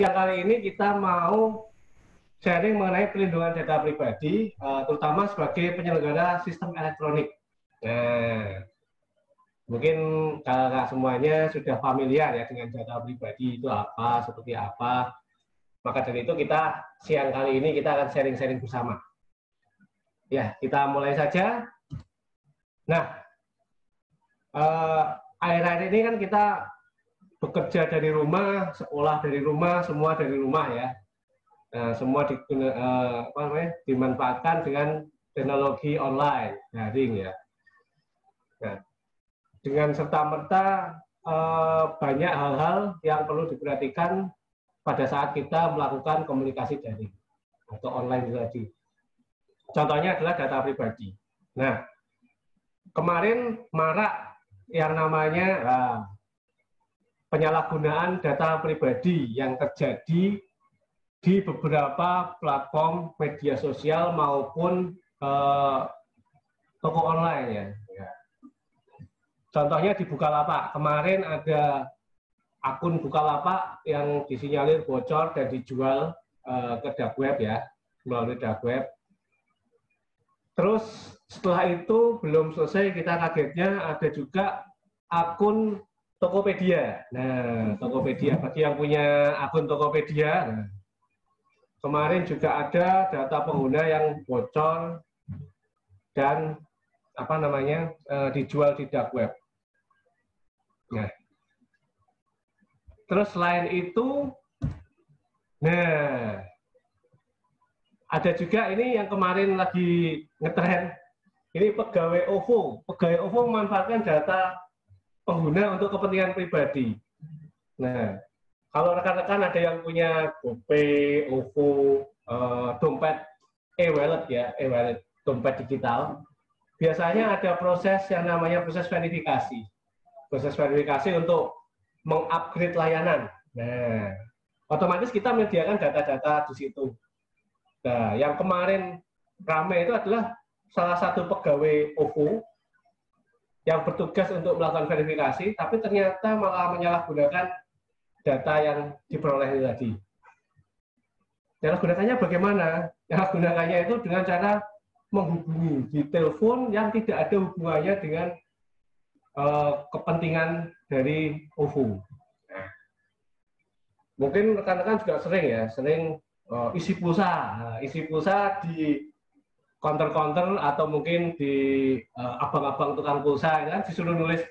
Yang kali ini kita mau sharing mengenai perlindungan data pribadi, terutama sebagai penyelenggara sistem elektronik. Nah, mungkin kakak semuanya sudah familiar ya dengan data pribadi itu apa, seperti apa. Maka dari itu kita siang kali ini kita akan sharing-sharing bersama. Ya, kita mulai saja. Nah, akhir-akhir ini kan kita bekerja dari rumah, sekolah dari rumah, semua dari rumah ya. Nah, semua dimanfaatkan dengan teknologi online, daring ya. Nah, dengan serta-merta banyak hal-hal yang perlu diperhatikan pada saat kita melakukan komunikasi daring atau online tadi. Contohnya adalah data pribadi. Nah, kemarin marak yang namanya penyalahgunaan data pribadi yang terjadi di beberapa platform media sosial maupun toko online ya. Contohnya di Bukalapak, kemarin ada akun Bukalapak yang disinyalir bocor dan dijual ke dark web ya, melalui dark web. Terus setelah itu belum selesai, kita kagetnya ada juga akun Tokopedia. Nah, Tokopedia, bagi yang punya akun Tokopedia, nah, kemarin juga ada data pengguna yang bocor dan dijual di dark web. Nah, terus selain itu, nah ada juga ini yang kemarin lagi ngetren, ini pegawai OVO. Pegawai OVO memanfaatkan data pengguna untuk kepentingan pribadi. Nah, kalau rekan-rekan ada yang punya GoPay, OVO, dompet e-wallet ya, e-wallet, dompet digital, biasanya ada proses yang namanya proses verifikasi. Proses verifikasi untuk mengupgrade layanan. Nah, otomatis kita menyediakan data-data di situ. Nah, yang kemarin ramai itu adalah salah satu pegawai OVO yang bertugas untuk melakukan verifikasi, tapi ternyata malah menyalahgunakan data yang diperoleh tadi. Menyalahgunakannya bagaimana? Menyalahgunakannya itu dengan cara menghubungi di telepon yang tidak ada hubungannya dengan kepentingan dari OVO. Nah, mungkin rekan-rekan juga sering isi pulsa. Nah, isi pulsa di counter-counter atau mungkin di abang-abang tukang pulsa kan disuruh nulis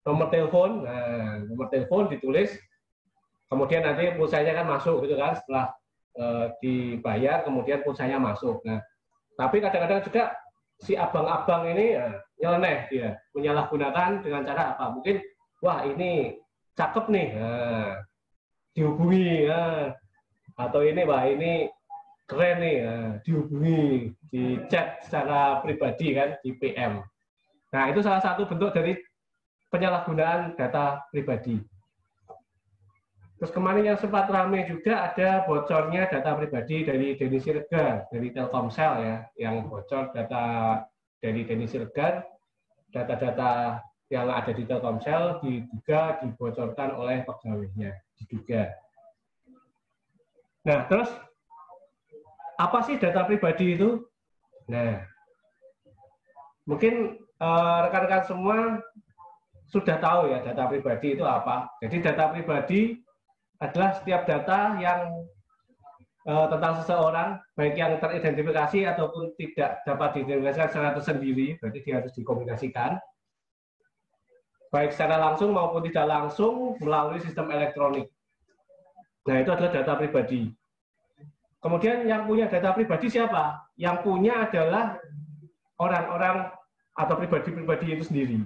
nomor telepon. Nah, nomor telepon ditulis, kemudian nanti pulsanya kan masuk gitu kan, setelah dibayar kemudian pulsanya masuk. Nah, tapi kadang-kadang juga si abang-abang ini nyeleneh dia, menyalahgunakan dengan cara apa? Mungkin wah ini cakep nih, nah, dihubungi, atau ini wah ini keren nih, dihubungi, di chat secara pribadi kan, di PM. Nah, itu salah satu bentuk dari penyalahgunaan data pribadi. Terus kemarin yang sempat ramai juga ada bocornya data pribadi dari Denny Siregar, dari Telkomsel ya, yang bocor data dari Denny Siregar, data-data yang ada di Telkomsel diduga dibocorkan oleh pegawainya, diduga. Nah, terus apa sih data pribadi itu? Nah, mungkin rekan-rekan semua sudah tahu ya data pribadi itu apa. Jadi data pribadi adalah setiap data yang tentang seseorang, baik yang teridentifikasi ataupun tidak dapat diidentifikasikan secara tersendiri, berarti dia harus dikomunikasikan, baik secara langsung maupun tidak langsung melalui sistem elektronik. Nah, itu adalah data pribadi. Kemudian yang punya data pribadi siapa? Yang punya adalah orang-orang atau pribadi-pribadi itu sendiri.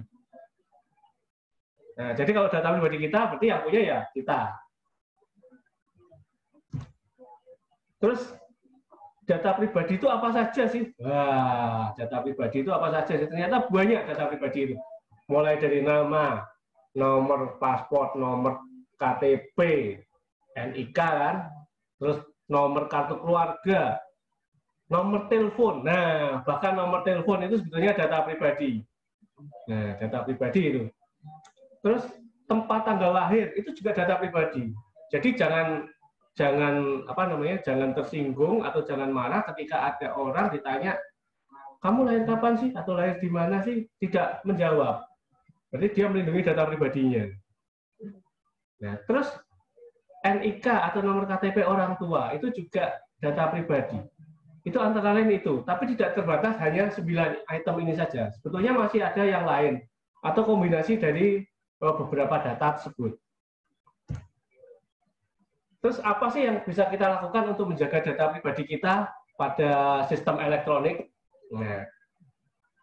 Nah, jadi kalau data pribadi kita, berarti yang punya ya kita. Terus data pribadi itu apa saja sih? Wah, data pribadi itu apa saja sih? Ternyata banyak data pribadi itu. Mulai dari nama, nomor paspor, nomor KTP, NIK kan, terus nomor kartu keluarga, nomor telepon. Nah, bahkan nomor telepon itu sebetulnya data pribadi. Nah, data pribadi itu. Terus tempat tanggal lahir itu juga data pribadi. Jadi jangan jangan tersinggung atau jangan marah ketika ada orang ditanya, kamu lahir kapan sih atau lahir di mana sih, tidak menjawab. Berarti dia melindungi data pribadinya. Nah, terus NIK atau nomor KTP orang tua itu juga data pribadi. Itu antara lain itu, tapi tidak terbatas hanya 9 item ini saja. Sebetulnya masih ada yang lain atau kombinasi dari beberapa data tersebut. Terus apa sih yang bisa kita lakukan untuk menjaga data pribadi kita pada sistem elektronik? Nah,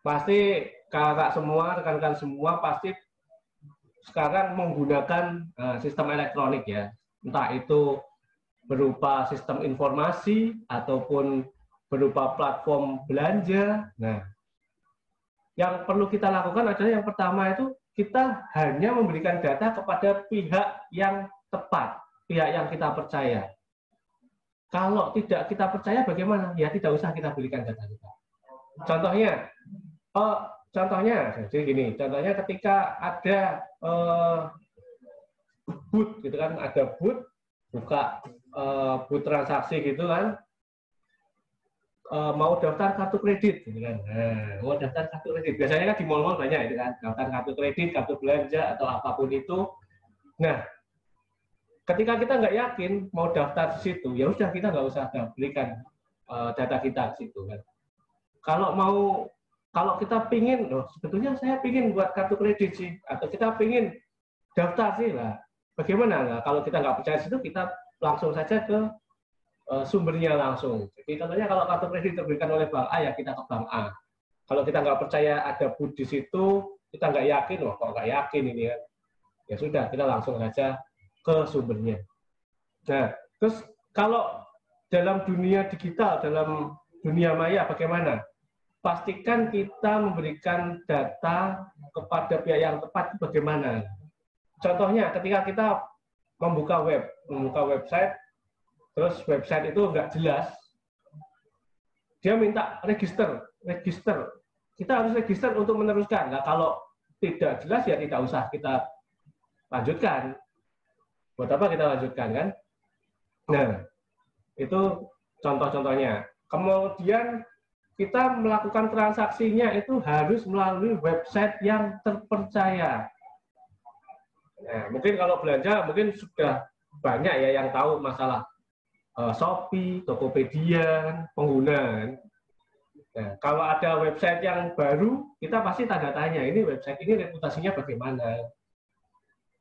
pasti kakak semua, rekan-rekan semua pasti sekarang menggunakan sistem elektronik ya. Entah itu berupa sistem informasi ataupun berupa platform belanja. Nah, yang perlu kita lakukan adalah yang pertama itu kita hanya memberikan data kepada pihak yang tepat, pihak yang kita percaya. Kalau tidak kita percaya bagaimana? Ya tidak usah kita berikan data kita. Contohnya, jadi gini, contohnya ketika ada booth, gitu kan, ada booth, buka booth transaksi gitu kan, mau daftar kartu kredit, gitu kan. Nah, mau daftar kartu kredit. Biasanya kan di mall-mall banyak itu kan, daftar kartu kredit, kartu belanja atau apapun itu. Nah, ketika kita nggak yakin mau daftar di situ, ya udah kita nggak usah berikan data kita di situ kan. Kalau kita pingin, sebetulnya saya pingin buat kartu kredit sih, atau kita pingin daftar sih lah. Bagaimana? Nah, kalau kita nggak percaya di situ, kita langsung saja ke sumbernya langsung. Jadi contohnya kalau kartu kredit diberikan oleh bank A, ya kita ke bank A. Kalau kita nggak percaya ada booth di situ, kita nggak yakin, kok nggak yakin ini kan. Ya sudah, kita langsung saja ke sumbernya. Nah, terus kalau dalam dunia digital, dalam dunia maya bagaimana? Pastikan kita memberikan data kepada pihak yang tepat bagaimana. Contohnya ketika kita membuka website, terus website itu nggak jelas, dia minta register. Kita harus register untuk meneruskan. Nah, kalau tidak jelas ya tidak usah kita lanjutkan. Buat apa kita lanjutkan kan? Nah, itu contoh-contohnya. Kemudian kita melakukan transaksinya itu harus melalui website yang terpercaya. Nah, mungkin kalau belanja mungkin sudah banyak ya yang tahu masalah Shopee, Tokopedia, penggunaan. Nah, kalau ada website yang baru, kita pasti tanda tanya, ini website ini reputasinya bagaimana.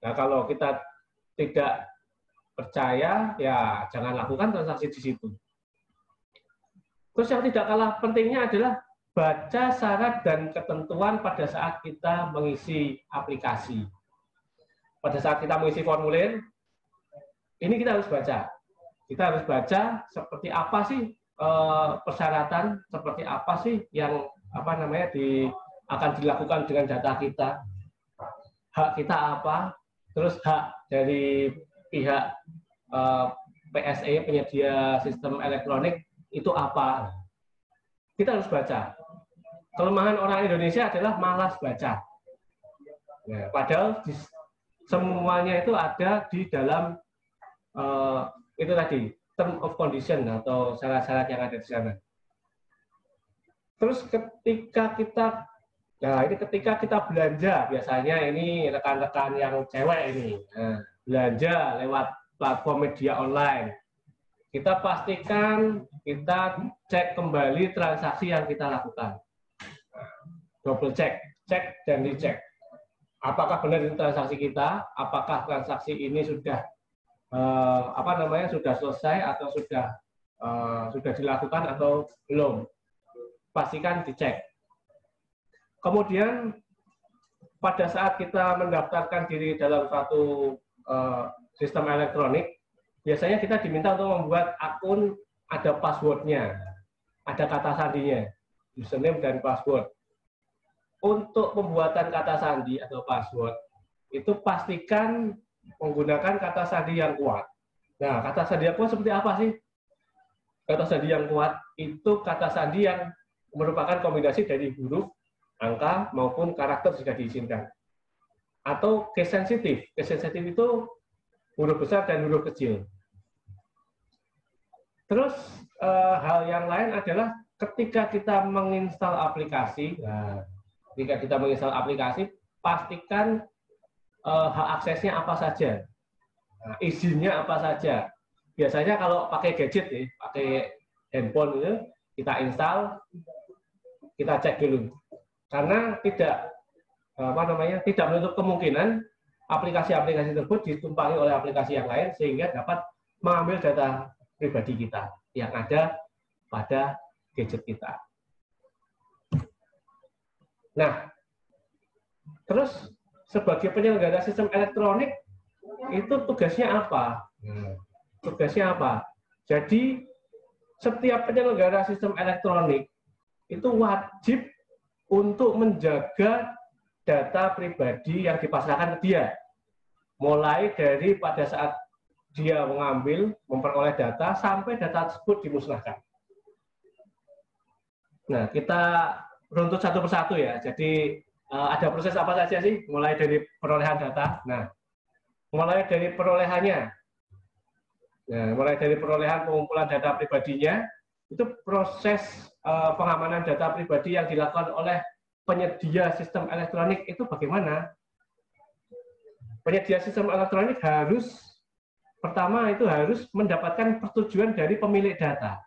Nah, kalau kita tidak percaya, ya jangan lakukan transaksi di situ. Terus yang tidak kalah pentingnya adalah baca syarat dan ketentuan pada saat kita mengisi aplikasi. Pada saat kita mengisi formulir, ini kita harus baca. Kita harus baca seperti apa sih persyaratan, seperti apa sih yang akan dilakukan dengan data kita. Hak kita apa, terus hak dari pihak PSE, penyedia sistem elektronik, itu apa? Kita harus baca. Kelemahan orang Indonesia adalah malas baca. Ya, padahal semuanya itu ada di dalam itu tadi, term of condition atau syarat-syarat yang ada di sana. Terus ketika kita belanja, biasanya ini rekan-rekan yang cewek ini, belanja lewat platform media online. Kita pastikan kita cek kembali transaksi yang kita lakukan. Double cek dan dicek. Apakah benar itu transaksi kita? Apakah transaksi ini sudah sudah selesai atau sudah dilakukan atau belum? Pastikan dicek. Kemudian pada saat kita mendaftarkan diri dalam satu sistem elektronik, biasanya kita diminta untuk membuat akun, ada password-nya, ada kata sandinya, username dan password. Untuk pembuatan kata sandi atau password, itu pastikan menggunakan kata sandi yang kuat. Nah, kata sandi yang kuat seperti apa sih? Kata sandi yang kuat itu kata sandi yang merupakan kombinasi dari huruf, angka, maupun karakter jika diizinkan. Atau case sensitif. Case sensitif itu huruf besar dan huruf kecil. Terus hal yang lain adalah ketika kita menginstal aplikasi, pastikan hak aksesnya apa saja, izinnya apa saja. Biasanya kalau pakai gadget, pakai handphone itu kita install, kita cek dulu, karena tidak menutup kemungkinan aplikasi-aplikasi tersebut ditumpangi oleh aplikasi yang lain sehingga dapat mengambil data pribadi kita yang ada pada gadget kita. Nah, terus sebagai penyelenggara sistem elektronik itu tugasnya apa? Tugasnya apa? Jadi setiap penyelenggara sistem elektronik itu wajib untuk menjaga data pribadi yang dipasrahkan ke dia. Mulai dari pada saat dia memperoleh data, sampai data tersebut dimusnahkan. Nah, kita runtut satu persatu ya. Jadi ada proses apa saja sih? Mulai dari perolehan data. Nah, mulai dari perolehannya. Nah, mulai dari perolehan pengumpulan data pribadinya, itu proses pengamanan data pribadi yang dilakukan oleh penyedia sistem elektronik itu bagaimana? Penyedia sistem elektronik pertama itu harus mendapatkan persetujuan dari pemilik data.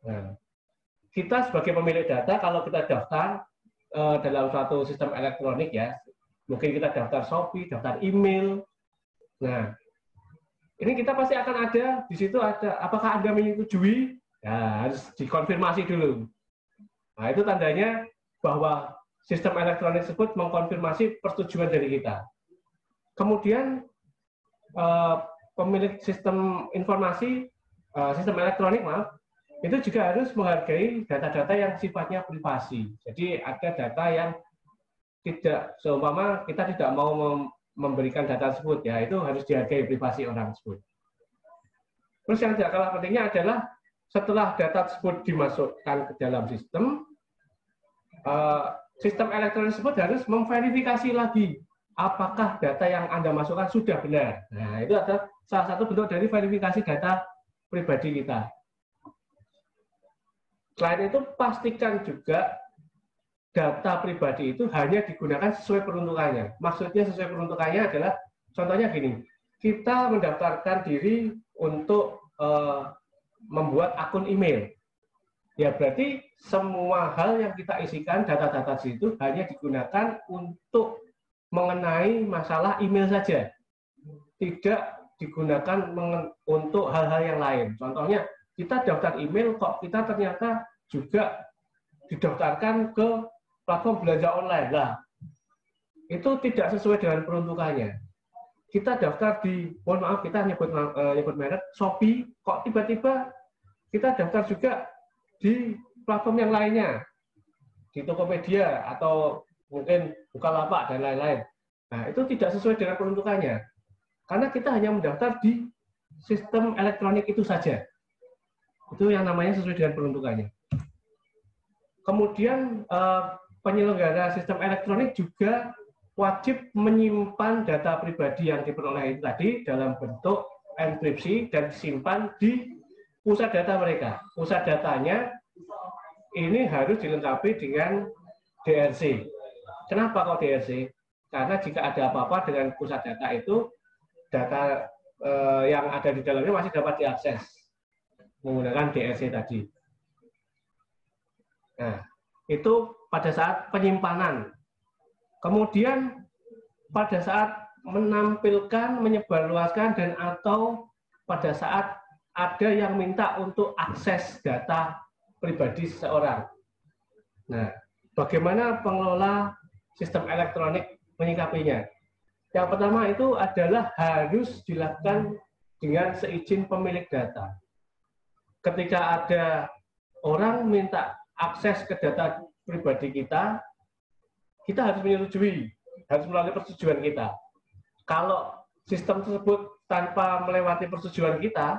Nah, kita sebagai pemilik data, kalau kita daftar dalam suatu sistem elektronik ya, mungkin kita daftar Shopee, daftar email. Nah, ini kita pasti akan ada di situ ada apakah Anda menyetujui? Ya, harus dikonfirmasi dulu. Nah, itu tandanya bahwa sistem elektronik tersebut mengkonfirmasi persetujuan dari kita. Kemudian pemilik sistem sistem elektronik, itu juga harus menghargai data-data yang sifatnya privasi. Jadi ada data yang seumpama kita tidak mau memberikan data tersebut, ya itu harus dihargai privasi orang tersebut. Terus yang tidak kalah pentingnya adalah setelah data tersebut dimasukkan ke dalam sistem, sistem elektronik tersebut harus memverifikasi lagi apakah data yang Anda masukkan sudah benar. Nah, itu adalah salah satu bentuk dari verifikasi data pribadi kita. Selain itu, pastikan juga data pribadi itu hanya digunakan sesuai peruntukannya. Maksudnya sesuai peruntukannya adalah, contohnya gini, kita mendaftarkan diri untuk membuat akun email. Ya berarti semua hal yang kita isikan, data-data situ hanya digunakan untuk mengenai masalah email saja. Tidak digunakan untuk hal-hal yang lain. Contohnya, kita daftar email kok kita ternyata juga didaftarkan ke platform belanja online. Nah, itu tidak sesuai dengan peruntukannya. Kita daftar mohon maaf kita nyebut merek Shopee, kok tiba-tiba kita daftar juga di platform yang lainnya, di Tokopedia atau mungkin Bukalapak dan lain-lain. Nah, itu tidak sesuai dengan peruntukannya. Karena kita hanya mendaftar di sistem elektronik itu saja. Itu yang namanya sesuai dengan peruntukannya. Kemudian penyelenggara sistem elektronik juga wajib menyimpan data pribadi yang diperoleh itu tadi dalam bentuk enkripsi dan disimpan di pusat data mereka. Pusat datanya ini harus dilengkapi dengan DRC. Kenapa kok DRC? Karena jika ada apa-apa dengan pusat data itu, data yang ada di dalamnya masih dapat diakses menggunakan DRC tadi. Nah, itu pada saat penyimpanan. Kemudian pada saat menampilkan, menyebarluaskan, dan atau pada saat ada yang minta untuk akses data pribadi seseorang. Nah, bagaimana pengelola sistem elektronik menyikapinya? Yang pertama itu adalah harus dilakukan dengan seizin pemilik data. Ketika ada orang minta akses ke data pribadi kita harus menyetujui, harus melalui persetujuan kita. Kalau sistem tersebut tanpa melewati persetujuan kita,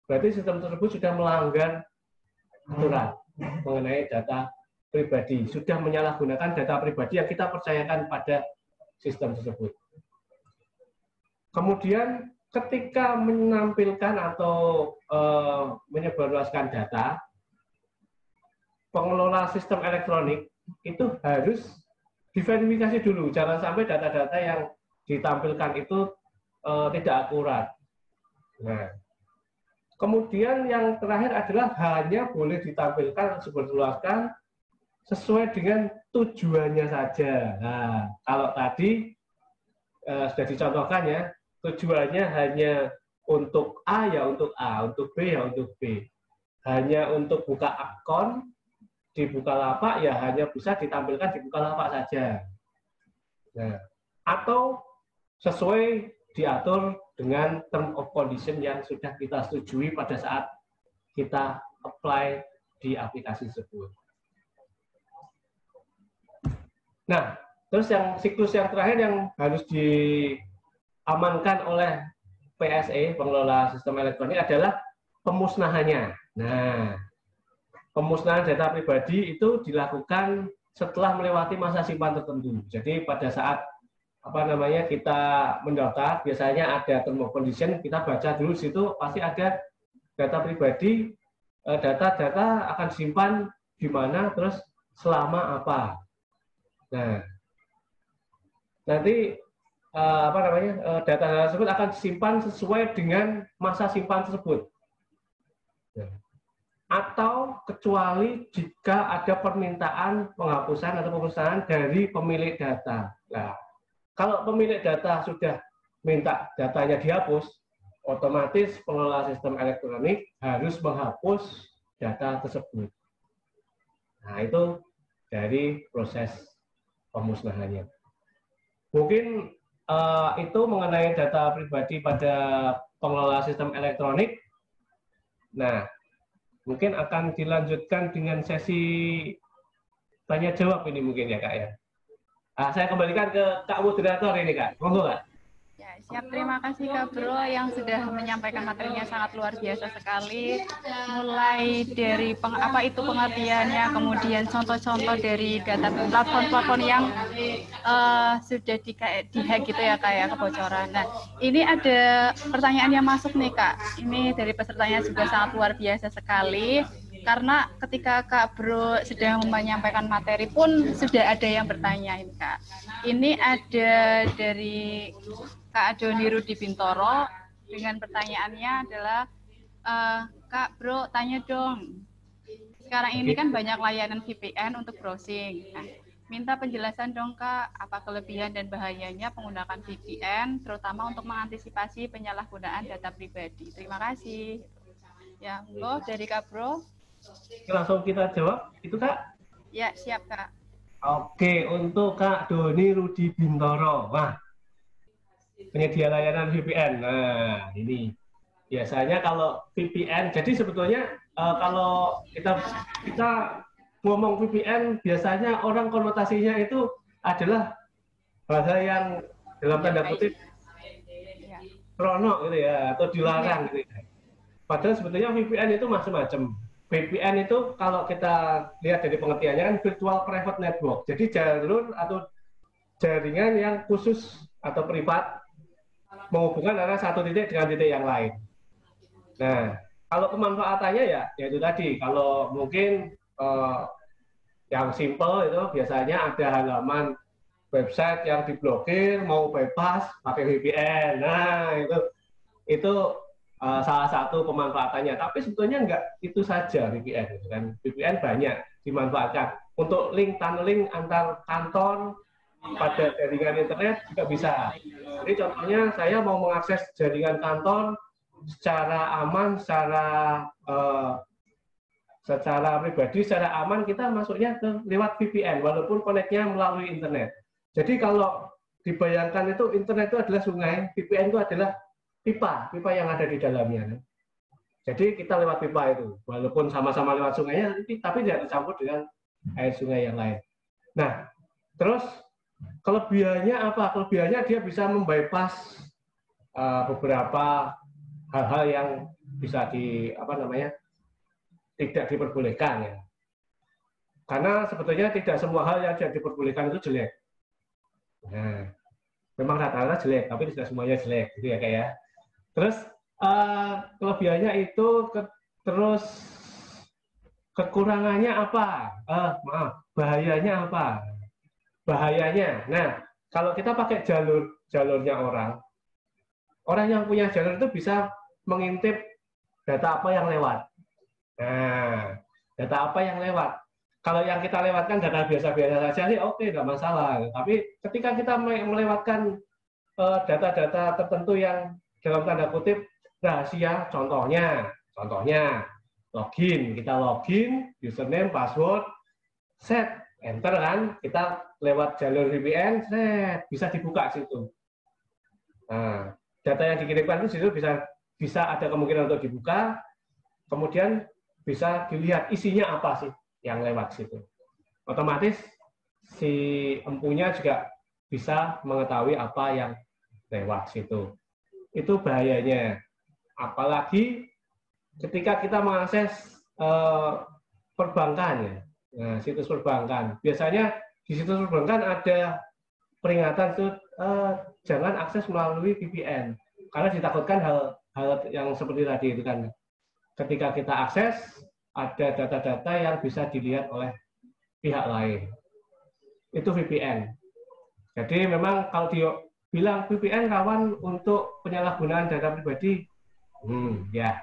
berarti sistem tersebut sudah melanggar aturan mengenai data pribadi, sudah menyalahgunakan data pribadi yang kita percayakan pada sistem tersebut. Kemudian ketika menampilkan atau menyebarluaskan data, pengelola sistem elektronik itu harus diverifikasi dulu, jangan sampai data-data yang ditampilkan itu tidak akurat. Nah, kemudian yang terakhir adalah hanya boleh ditampilkan disebarluaskan sesuai dengan tujuannya saja. Nah, kalau tadi sudah dicontohkan ya, tujuannya hanya untuk A ya untuk A, untuk B ya untuk B. Hanya untuk buka akun di Bukalapak ya hanya bisa ditampilkan di Bukalapak saja. Nah, atau sesuai diatur dengan term of condition yang sudah kita setujui pada saat kita apply di aplikasi tersebut. Nah, terus yang siklus yang terakhir yang harus diamankan oleh PSE, pengelola sistem elektronik, adalah pemusnahannya. Nah, pemusnahan data pribadi itu dilakukan setelah melewati masa simpan tertentu. Jadi pada saat kita mendaftar, biasanya ada term of condition, kita baca dulu situ pasti ada data pribadi, data-data akan disimpan di mana, terus selama apa. Nah, nanti data tersebut akan disimpan sesuai dengan masa simpan tersebut. Atau kecuali jika ada permintaan penghapusan atau pemusnahan dari pemilik data. Nah, kalau pemilik data sudah minta datanya dihapus, otomatis pengelola sistem elektronik harus menghapus data tersebut. Nah, itu dari proses pemusnahannya. Mungkin itu mengenai data pribadi pada pengelola sistem elektronik. Nah, mungkin akan dilanjutkan dengan sesi tanya jawab ini mungkin ya Kak ya. Saya kembalikan ke Kak moderator ini Kak. Monggo Kak. Ya, siap. Terima kasih Kak Bro yang sudah menyampaikan materinya sangat luar biasa sekali. Mulai dari apa itu pengertiannya, kemudian contoh-contoh dari data platform-platform yang sudah di-hack gitu ya Kak ya, kebocoran. Nah, ini ada pertanyaan yang masuk nih Kak. Ini dari pesertanya juga sangat luar biasa sekali. Karena ketika Kak Bro sedang menyampaikan materi pun sudah ada yang bertanya ini Kak. Ini ada dari Kak Doni Rudi Bintoro dengan pertanyaannya adalah Kak Bro tanya dong. Sekarang ini kan banyak layanan VPN untuk browsing. Nah, minta penjelasan dong Kak, apa kelebihan dan bahayanya menggunakan VPN, terutama untuk mengantisipasi penyalahgunaan data pribadi. Terima kasih. Ya, monggo dari Kak Bro. Langsung kita jawab, itu Kak? Ya, siap Kak. Oke, untuk Kak Doni Rudi Bintoro. Wah, penyedia layanan VPN. Nah, ini biasanya kalau VPN, jadi sebetulnya kalau kita ngomong VPN, biasanya orang konotasinya itu adalah hal-hal yang dalam tanda kutip krono gitu ya, atau dilarang gitu ya. Padahal sebetulnya VPN itu macam-macam. VPN itu kalau kita lihat dari pengertiannya kan virtual private network. Jadi jalur atau jaringan yang khusus atau privat menghubungkan antara satu titik dengan titik yang lain. Nah, kalau kemanfaatannya ya itu tadi. Kalau mungkin yang simple itu biasanya ada halaman website yang diblokir, mau bypass pakai VPN. Nah, itu salah satu pemanfaatannya. Tapi sebetulnya enggak itu saja VPN. Kan? VPN banyak dimanfaatkan untuk link tunneling antar kantor pada jaringan internet juga bisa. Jadi contohnya saya mau mengakses jaringan kantor secara aman, secara pribadi, secara aman kita masuknya lewat VPN walaupun koneknya melalui internet. Jadi kalau dibayangkan itu internet itu adalah sungai, VPN itu adalah pipa yang ada di dalamnya. Jadi kita lewat pipa itu, walaupun sama-sama lewat sungainya, tapi tidak dicampur dengan air sungai yang lain. Nah, terus kelebihannya apa? Kelebihannya dia bisa membypass beberapa hal-hal yang bisa tidak diperbolehkan ya. Karena sebetulnya tidak semua hal yang tidak diperbolehkan itu jelek. Nah, memang rata-rata jelek, tapi tidak semuanya jelek, gitu ya kayak. Terus kelebihannya itu terus kekurangannya apa? Maaf, bahayanya apa? Bahayanya. Nah, kalau kita pakai jalurnya orang yang punya jalur itu bisa mengintip data apa yang lewat. Nah, data apa yang lewat. Kalau yang kita lewatkan data biasa-biasa saja sih oke, nggak masalah. Tapi ketika kita melewatkan data-data tertentu yang dalam tanda kutip rahasia, contohnya login, kita login, username, password, set, enter kan, kita lewat jalur VPN, set, bisa dibuka situ. Nah, data yang dikirimkan itu situ bisa ada kemungkinan untuk dibuka, kemudian bisa dilihat isinya apa sih yang lewat situ. Otomatis si empunya juga bisa mengetahui apa yang lewat situ. Itu bahayanya. Apalagi ketika kita mengakses perbankan ya, nah, situs perbankan. Biasanya di situs perbankan ada peringatan tuh jangan akses melalui VPN karena ditakutkan hal yang seperti tadi itu kan. Ketika kita akses ada data-data yang bisa dilihat oleh pihak lain. Itu VPN. Jadi memang kalau dibilang VPN rawan untuk penyalahgunaan data pribadi, ya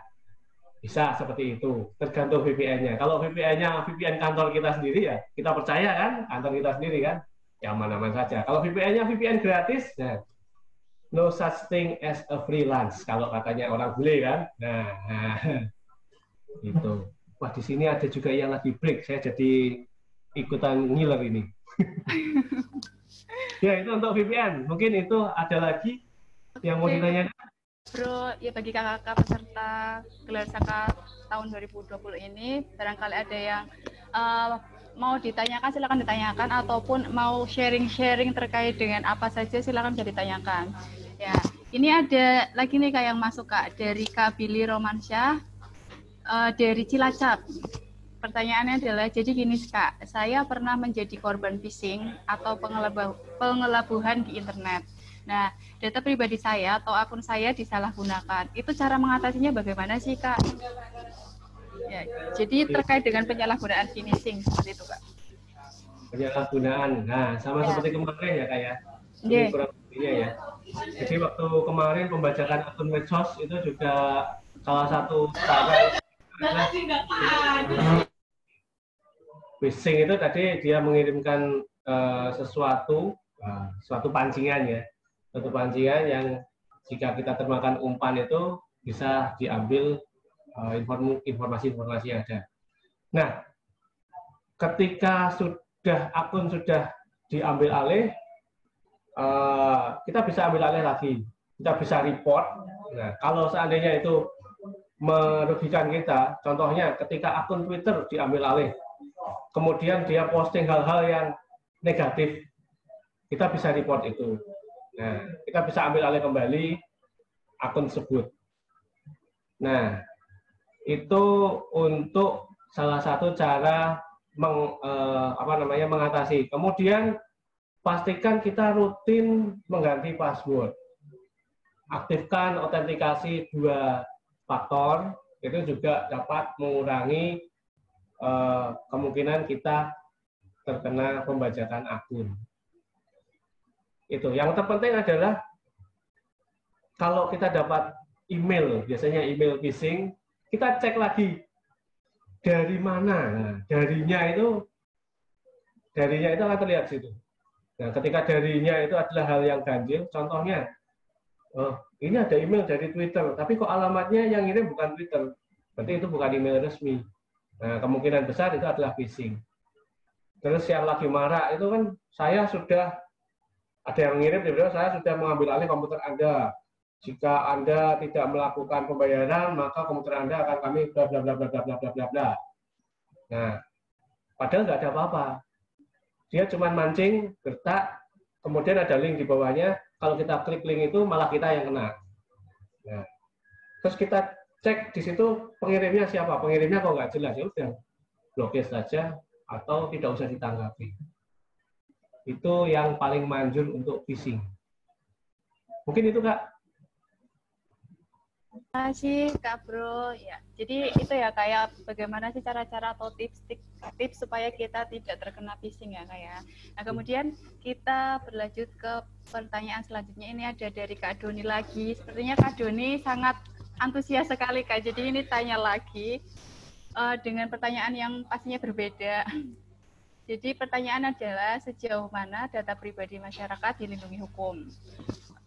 bisa seperti itu, tergantung VPN-nya. Kalau VPN-nya VPN kantor kita sendiri ya, kita percaya kan, kantor kita sendiri kan, yang aman-aman saja. Kalau VPN-nya VPN gratis, nah, no such thing as a free lunch, kalau katanya orang bule kan. Nah, itu. Wah, di sini ada juga yang lagi break, saya jadi ikutan ngiler ini. Ya, itu untuk VPN. Mungkin itu ada lagi yang mau ditanyakan. Bro, ya bagi kakak-kakak peserta gelar saka tahun 2020 ini, barangkali ada yang mau ditanyakan, silakan ditanyakan, ataupun mau sharing-sharing terkait dengan apa saja, silakan bisa ditanyakan. Ya, ini ada lagi nih Kak yang masuk Kak, dari Kak Billy Romansyah, dari Cilacap. Pertanyaannya adalah, jadi gini Kak, saya pernah menjadi korban phishing atau pengelabuhan di internet. Nah, data pribadi saya atau akun saya disalahgunakan. Itu cara mengatasinya bagaimana sih, Kak? Ya, jadi terkait dengan penyalahgunaan phishing seperti itu, Kak. Penyalahgunaan. Nah, sama seperti kemarin ya, Kak ya. Ini kurang lebihnya ya. Jadi waktu kemarin pembajakan akun medsos itu juga salah satu cara phishing itu tadi dia mengirimkan suatu pancingan ya. Suatu pancingan yang jika kita termakan umpan itu bisa diambil informasi-informasi yang ada. Nah, ketika akun sudah diambil alih, kita bisa ambil alih lagi. Kita bisa report. Nah, kalau seandainya itu merugikan kita, contohnya ketika akun Twitter diambil alih, kemudian dia posting hal-hal yang negatif, kita bisa report itu. Nah, kita bisa ambil alih kembali akun tersebut. Nah, itu untuk salah satu cara mengatasi. Kemudian pastikan kita rutin mengganti password. Aktifkan autentikasi 2 faktor, itu juga dapat mengurangi kemungkinan kita terkena pembajakan akun. Itu. Yang terpenting adalah kalau kita dapat email, biasanya email phishing, kita cek lagi dari mana. Nah, darinya itu akan terlihat situ. Nah, ketika darinya itu adalah hal yang ganjil, contohnya, ini ada email dari Twitter, tapi kok alamatnya yang ini bukan Twitter, berarti itu bukan email resmi. Nah, kemungkinan besar itu adalah phishing. Terus yang lagi marak itu kan, saya sudah ada yang mengirim, saya sudah mengambil alih komputer Anda. Jika Anda tidak melakukan pembayaran, maka komputer Anda akan kami bla bla bla bla bla bla bla bla. Nah, padahal nggak ada apa-apa. Dia cuma mancing, gertak, kemudian ada link di bawahnya. Kalau kita klik link itu, malah kita yang kena. Nah, terus kita cek di situ pengirimnya siapa. Pengirimnya kok nggak jelas, ya udah blokir saja atau tidak usah ditanggapi. Itu yang paling manjur untuk phishing. Mungkin itu, Kak. Terima kasih Kak Bro. Ya, jadi itu ya kayak bagaimana sih cara-cara atau tips supaya kita tidak terkena phishing ya kayak. Nah kemudian kita berlanjut ke pertanyaan selanjutnya. Ini ada dari Kak Doni lagi. Sepertinya Kak Doni sangat antusias sekali Kak. Jadi ini tanya lagi dengan pertanyaan yang pastinya berbeda. Jadi pertanyaan adalah sejauh mana data pribadi masyarakat dilindungi hukum?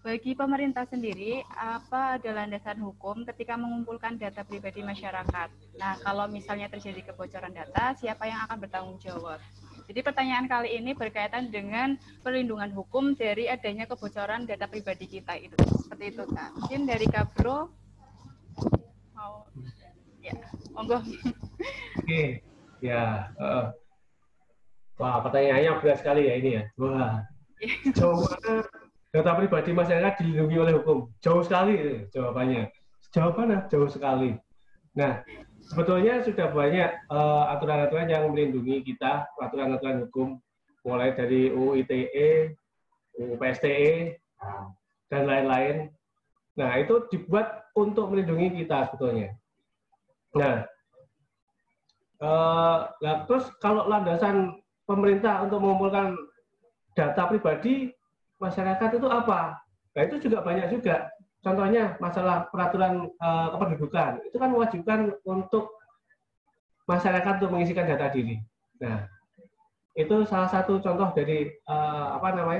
Bagi pemerintah sendiri, apa ada landasan hukum ketika mengumpulkan data pribadi masyarakat? Nah, kalau misalnya terjadi kebocoran data, siapa yang akan bertanggung jawab? Jadi pertanyaan kali ini berkaitan dengan perlindungan hukum dari adanya kebocoran data pribadi kita itu. Seperti itu, Kak. Mungkin dari Kak Bro, mau ya, monggo. Oke, ya. Wah, pertanyaannya berat sekali ya ini ya. Wah, jauh mana data pribadi masyarakat dilindungi oleh hukum? Jauh sekali jawabannya. Jauh mana? Jauh sekali. Nah, sebetulnya sudah banyak aturan-aturan yang melindungi kita, aturan-aturan hukum, mulai dari UU ITE, UU PSTE, dan lain-lain. Nah, itu dibuat untuk melindungi kita sebetulnya. Nah, terus kalau landasan pemerintah untuk mengumpulkan data pribadi masyarakat itu apa? Nah, itu juga banyak juga. Contohnya masalah peraturan kependudukan. Itu kan mewajibkan untuk masyarakat untuk mengisikan data diri. Nah, itu salah satu contoh dari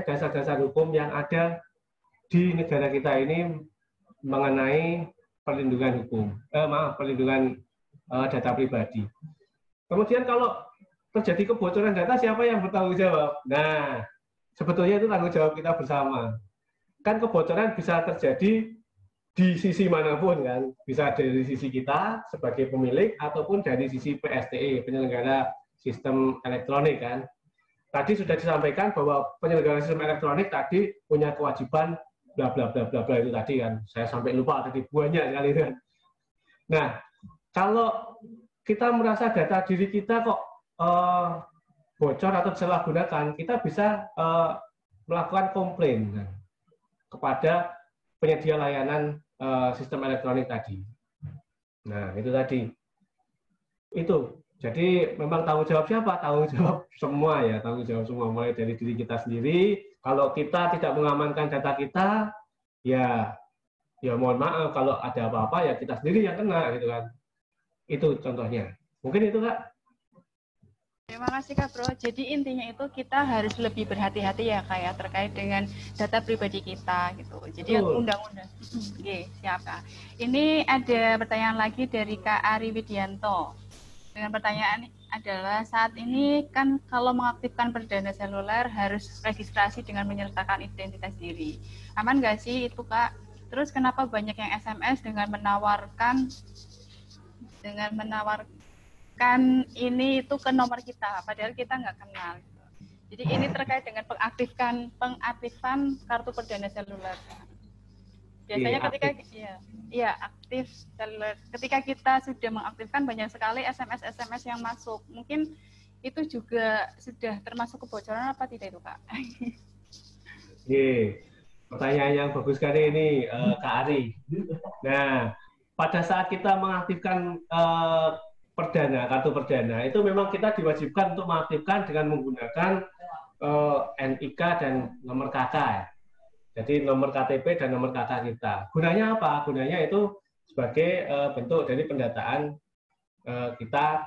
dasar-dasar hukum yang ada di negara kita ini mengenai perlindungan hukum. Perlindungan data pribadi. Kemudian kalau terjadi kebocoran data, siapa yang bertanggung jawab? Nah, sebetulnya itu tanggung jawab kita bersama. Kan kebocoran bisa terjadi di sisi manapun kan, bisa dari sisi kita sebagai pemilik ataupun dari sisi PSTE, penyelenggara sistem elektronik kan. Tadi sudah disampaikan bahwa penyelenggara sistem elektronik tadi punya kewajiban bla bla bla bla bla itu tadi kan. Saya sampai lupa tadi banyak sekali kan. Nah, kalau kita merasa data diri kita kok bocor atau disalahgunakan, kita bisa melakukan komplain kepada penyedia layanan sistem elektronik tadi. Nah, itu tadi. Itu. Jadi memang tanggung jawab siapa? Tanggung jawab semua ya, tanggung jawab semua mulai dari diri kita sendiri. Kalau kita tidak mengamankan data kita, ya mohon maaf kalau ada apa-apa ya kita sendiri yang kena gitu kan. Itu contohnya. Mungkin itu Kak. Terima kasih Kak Bro. Jadi intinya itu kita harus lebih berhati-hati ya Kak ya terkait dengan data pribadi kita gitu. Jadi undang-undang. Oke, siap Kak. Ini ada pertanyaan lagi dari Kak Ari Widianto. Dengan pertanyaan adalah saat ini kan kalau mengaktifkan perdana seluler harus registrasi dengan menyertakan identitas diri. Aman nggak sih itu Kak? Terus kenapa banyak yang SMS dengan menawarkan kan ini itu ke nomor kita, padahal kita nggak kenal. Jadi ini terkait dengan pengaktifan kartu perdana seluler. Biasanya ketika aktif seluler, ketika kita sudah mengaktifkan banyak sekali SMS yang masuk. Mungkin itu juga sudah termasuk kebocoran apa tidak itu Kak? Pertanyaan yang bagus sekali ini Kak Ari. Nah, pada saat kita mengaktifkan kartu perdana, itu memang kita diwajibkan untuk mengaktifkan dengan menggunakan NIK dan nomor KK ya. Jadi nomor KTP dan nomor KK kita. Gunanya apa? Gunanya itu sebagai bentuk dari pendataan kita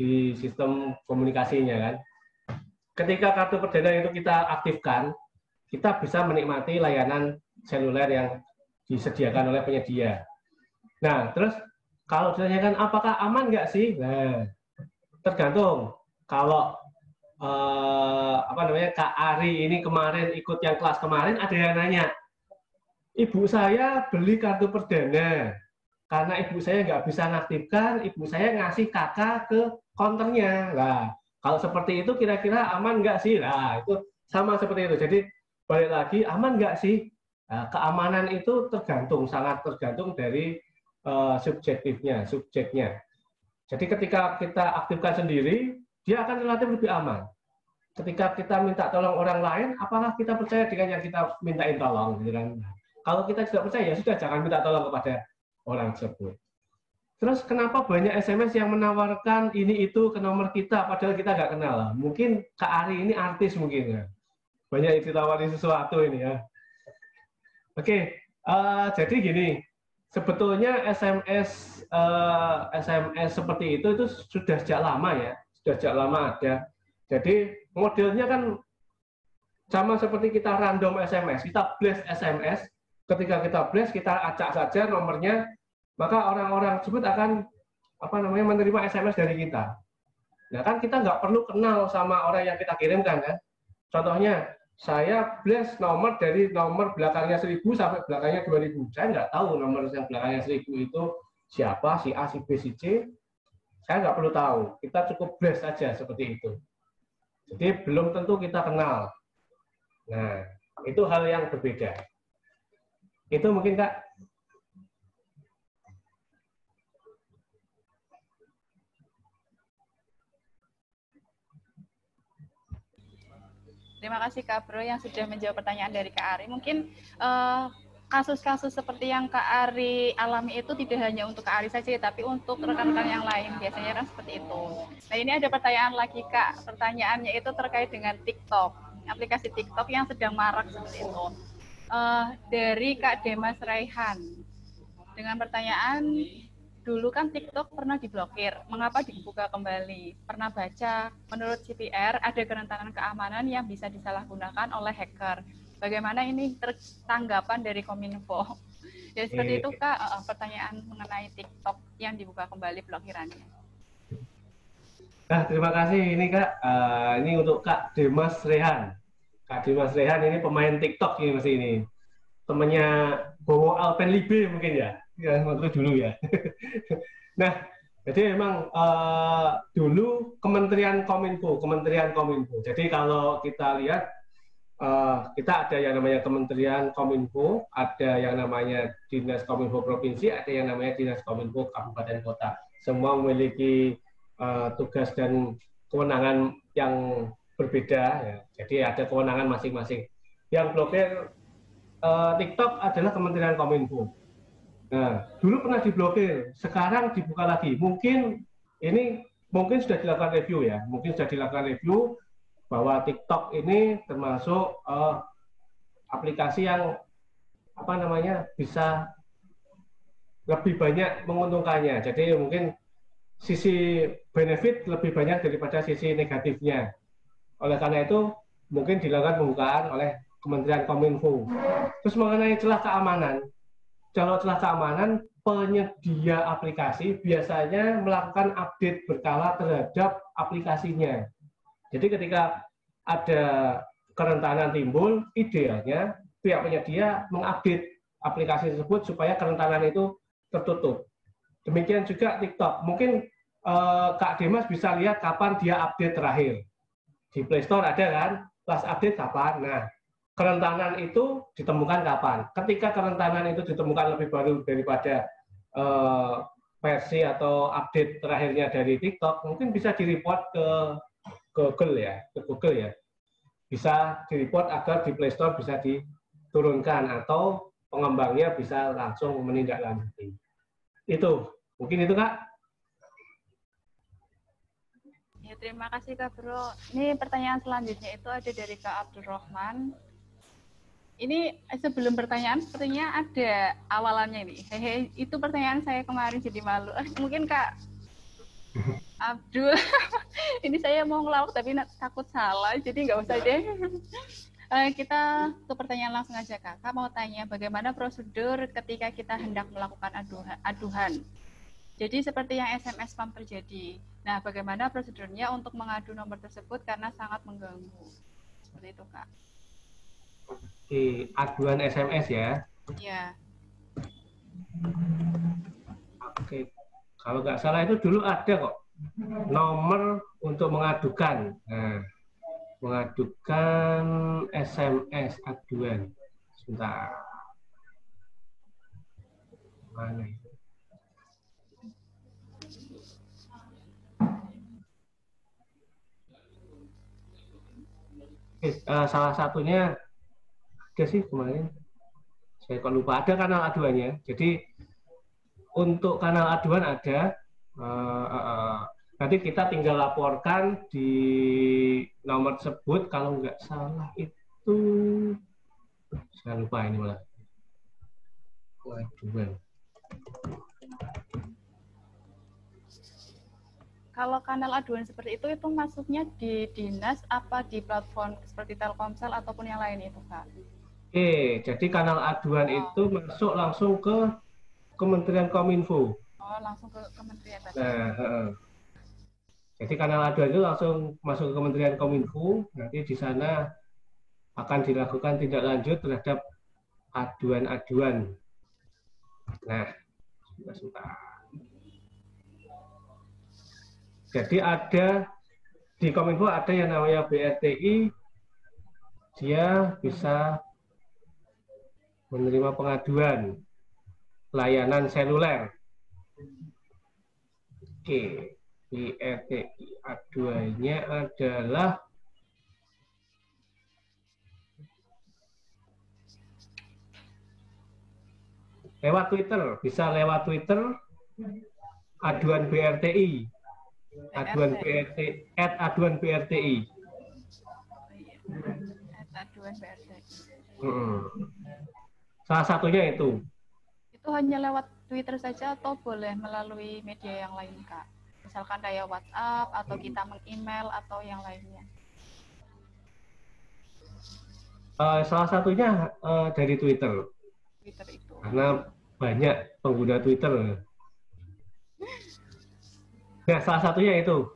di sistem komunikasinya kan. Ketika kartu perdana itu kita aktifkan, kita bisa menikmati layanan seluler yang disediakan oleh penyedia. Nah, terus kalau ditanyakan apakah aman nggak sih? Nah, tergantung. Kalau Kak Ari ini kemarin ikut yang kelas kemarin, ada yang nanya, ibu saya beli kartu perdana karena ibu saya nggak bisa mengaktifkan, ibu saya ngasih kakak ke konternya. Nah, kalau seperti itu kira-kira aman nggak sih? Nah, itu sama seperti itu. Jadi balik lagi, aman nggak sih? Nah, keamanan itu sangat tergantung dari subjeknya. Jadi ketika kita aktifkan sendiri, dia akan relatif lebih aman. Ketika kita minta tolong orang lain, apakah kita percaya dengan yang kita mintain tolong? Gitu kan? Kalau kita tidak percaya, ya sudah jangan minta tolong kepada orang tersebut. Terus kenapa banyak SMS yang menawarkan ini itu ke nomor kita, padahal kita nggak kenal? Mungkin Kak Ari ini artis mungkin ya. Banyak yang ditawari sesuatu ini ya. Oke, jadi gini, sebetulnya SMS seperti itu sudah sejak lama ya, sudah sejak lama ada. Jadi modelnya kan sama seperti kita random SMS, kita blast SMS. Ketika kita blast, kita acak saja nomornya, maka orang-orang tersebut akan menerima SMS dari kita. Nah kan kita nggak perlu kenal sama orang yang kita kirimkan kan. Contohnya saya blast nomor dari nomor belakangnya 1000 sampai belakangnya 2000. Saya nggak tahu nomor yang belakangnya 1000 itu siapa, si A, si B, si C. Saya nggak perlu tahu. Kita cukup blast saja seperti itu. Jadi belum tentu kita kenal. Nah itu hal yang berbeda. Itu mungkin Kak. Terima kasih Kak Bro yang sudah menjawab pertanyaan dari Kak Ari. Mungkin kasus-kasus seperti yang Kak Ari alami itu tidak hanya untuk Kak Ari saja, tapi untuk rekan-rekan yang lain. Biasanya kan seperti itu. Nah ini ada pertanyaan lagi Kak. Pertanyaannya itu terkait dengan TikTok. Aplikasi TikTok yang sedang marak seperti itu. Dari Kak Demas Raihan. Dengan pertanyaan, dulu kan TikTok pernah diblokir, mengapa dibuka kembali? Pernah baca, menurut CPR ada kerentanan keamanan yang bisa disalahgunakan oleh hacker. Bagaimana ini tanggapan dari Kominfo? Ya seperti itu Kak, pertanyaan mengenai TikTok yang dibuka kembali blokirannya. Nah, terima kasih ini Kak. Ini untuk Kak Demas Rehan. Kak Demas Rehan ini pemain TikTok ini masih ini. Temannya Bowo Alpenlibe mungkin ya. Ya, waktu dulu ya. Nah, jadi memang dulu Kementerian Kominfo. Jadi kalau kita lihat, kita ada yang namanya Kementerian Kominfo, ada yang namanya Dinas Kominfo Provinsi, ada yang namanya Dinas Kominfo Kabupaten Kota. Semua memiliki tugas dan kewenangan yang berbeda. Ya. Jadi ada kewenangan masing-masing. Yang blokir TikTok adalah Kementerian Kominfo. Nah, dulu pernah diblokir, sekarang dibuka lagi. Mungkin sudah dilakukan review ya, bahwa TikTok ini termasuk aplikasi yang bisa lebih banyak menguntungkannya. Jadi mungkin sisi benefit lebih banyak daripada sisi negatifnya. Oleh karena itu mungkin dilakukan pembukaan oleh Kementerian Kominfo. Terus mengenai celah keamanan. Kalau celah keamanan, penyedia aplikasi biasanya melakukan update berkala terhadap aplikasinya. Jadi ketika ada kerentanan timbul, idealnya pihak penyedia mengupdate aplikasi tersebut supaya kerentanan itu tertutup. Demikian juga TikTok. Mungkin Kak Demas bisa lihat kapan dia update terakhir. Di Play Store ada kan, last update kapan. Nah, kerentanan itu ditemukan kapan? Ketika kerentanan itu ditemukan lebih baru daripada versi atau update terakhirnya dari TikTok, mungkin bisa direport ke Google ya. Bisa direport agar di Play Store bisa diturunkan atau pengembangnya bisa langsung menindaklanjuti. Itu, mungkin itu Kak. Ya, terima kasih Kak Bro. Ini pertanyaan selanjutnya itu ada dari Kak Abdurrahman. Ini sebelum pertanyaan sepertinya ada awalannya ini. Hehe, itu pertanyaan saya kemarin jadi malu. Mungkin Kak Abdul, ini saya mau ngelawak tapi takut salah, jadi nggak usah deh. Kita ke pertanyaan langsung aja Kak. Kak mau tanya bagaimana prosedur ketika kita hendak melakukan aduan. Jadi seperti yang SMS spam terjadi. Nah, bagaimana prosedurnya untuk mengadu nomor tersebut karena sangat mengganggu. Seperti itu Kak. Aduan SMS ya? Iya. Oke, kalau nggak salah itu dulu ada kok nomor untuk mengadukan. Nah, mengadukan SMS aduan. Sebentar. Mana itu? Oke, salah satunya ada sih kemarin Saya kok lupa, ada kanal aduannya. Jadi untuk kanal aduan ada, nanti kita tinggal laporkan di nomor tersebut. Kalau nggak salah itu, saya lupa ini malah. Aduan. Kalau kanal aduan seperti itu masuknya di dinas apa di platform seperti Telkomsel ataupun yang lain itu, Kak? Oke, jadi kanal aduan itu masuk langsung ke Kementerian Kominfo. Oh, langsung ke kementerian tadi. Nah, jadi kanal aduan itu langsung masuk ke Kementerian Kominfo. Nanti di sana akan dilakukan tindak lanjut terhadap aduan-aduan. Nah, sebentar. Jadi ada di Kominfo ada yang namanya BRTI, dia bisa menerima pengaduan layanan seluler. Oke, BRTI aduannya adalah lewat Twitter, bisa lewat Twitter, aduan BRTI. Aduan BRT, @aduan BRTI. Aduan BRTI. Salah satunya itu. Itu hanya lewat Twitter saja atau boleh melalui media yang lain, Kak? Misalkan kayak WhatsApp atau kita meng-email atau yang lainnya. Salah satunya dari Twitter. Twitter itu. Karena banyak pengguna Twitter. Nah, salah satunya itu.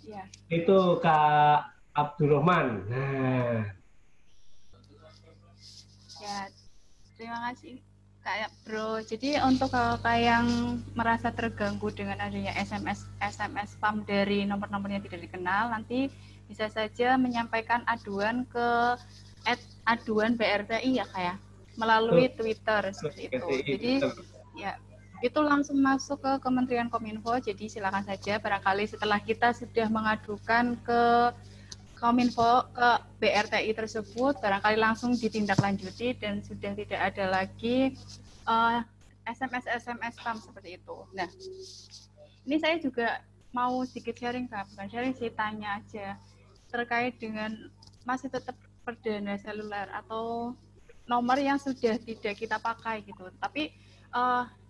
Ya. Itu Kak Abdurrahman. Nah. Ya, terima kasih Kak Bro. Jadi untuk kakak yang merasa terganggu dengan adanya SMS spam dari nomor-nomor yang tidak dikenal, nanti bisa saja menyampaikan aduan ke @aduan BRTI ya Kak ya, melalui Twitter seperti itu. Jadi ya itu langsung masuk ke Kementerian Kominfo, jadi silakan saja barangkali setelah kita sudah mengadukan ke Kominfo ke BRTI tersebut, barangkali langsung ditindaklanjuti dan sudah tidak ada lagi SMS spam seperti itu. Nah, ini saya juga mau sedikit sharing Kak, bukan sharing sih, tanya aja terkait dengan masih tetap perdana seluler atau nomor yang sudah tidak kita pakai gitu, tapi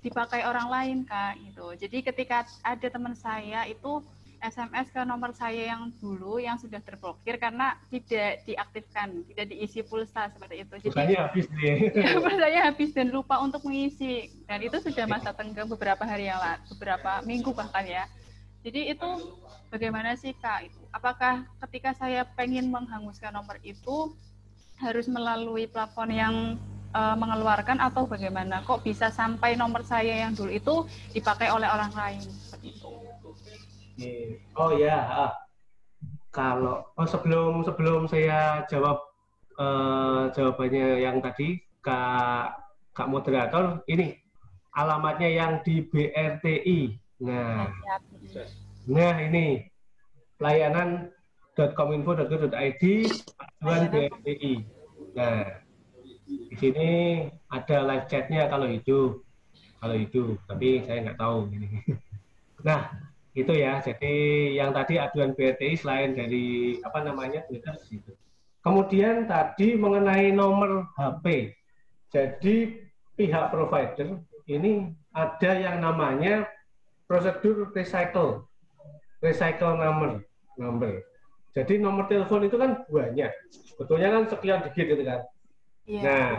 dipakai orang lain Kak gitu. Jadi ketika ada teman saya itu SMS ke nomor saya yang dulu yang sudah terblokir karena tidak diaktifkan, tidak diisi pulsa seperti itu. Jadi pulsanya habis nih. Pulsanya habis dan lupa untuk mengisi. Dan itu sudah masa tenggang beberapa hari yang lalu, beberapa minggu bahkan ya. Jadi itu bagaimana sih Kak itu? Apakah ketika saya pengen menghanguskan nomor itu harus melalui plafon yang mengeluarkan atau bagaimana? Kok bisa sampai nomor saya yang dulu itu dipakai oleh orang lain seperti itu? Oh ya, kalau sebelum saya jawab jawabannya yang tadi Kak moderator, ini alamatnya yang di BRTI. Nah ini layanan.kominfo.go.id aduan BRTI. Nah di sini ada live chatnya kalau itu, tapi saya nggak tahu ini. Nah itu ya, jadi yang tadi aduan BRTI selain dari Twitter itu. Kemudian tadi mengenai nomor HP, jadi pihak provider ini ada yang namanya prosedur recycle number. Jadi nomor telepon itu kan banyak, sebetulnya kan sekian digit gitu kan. Yeah. Nah,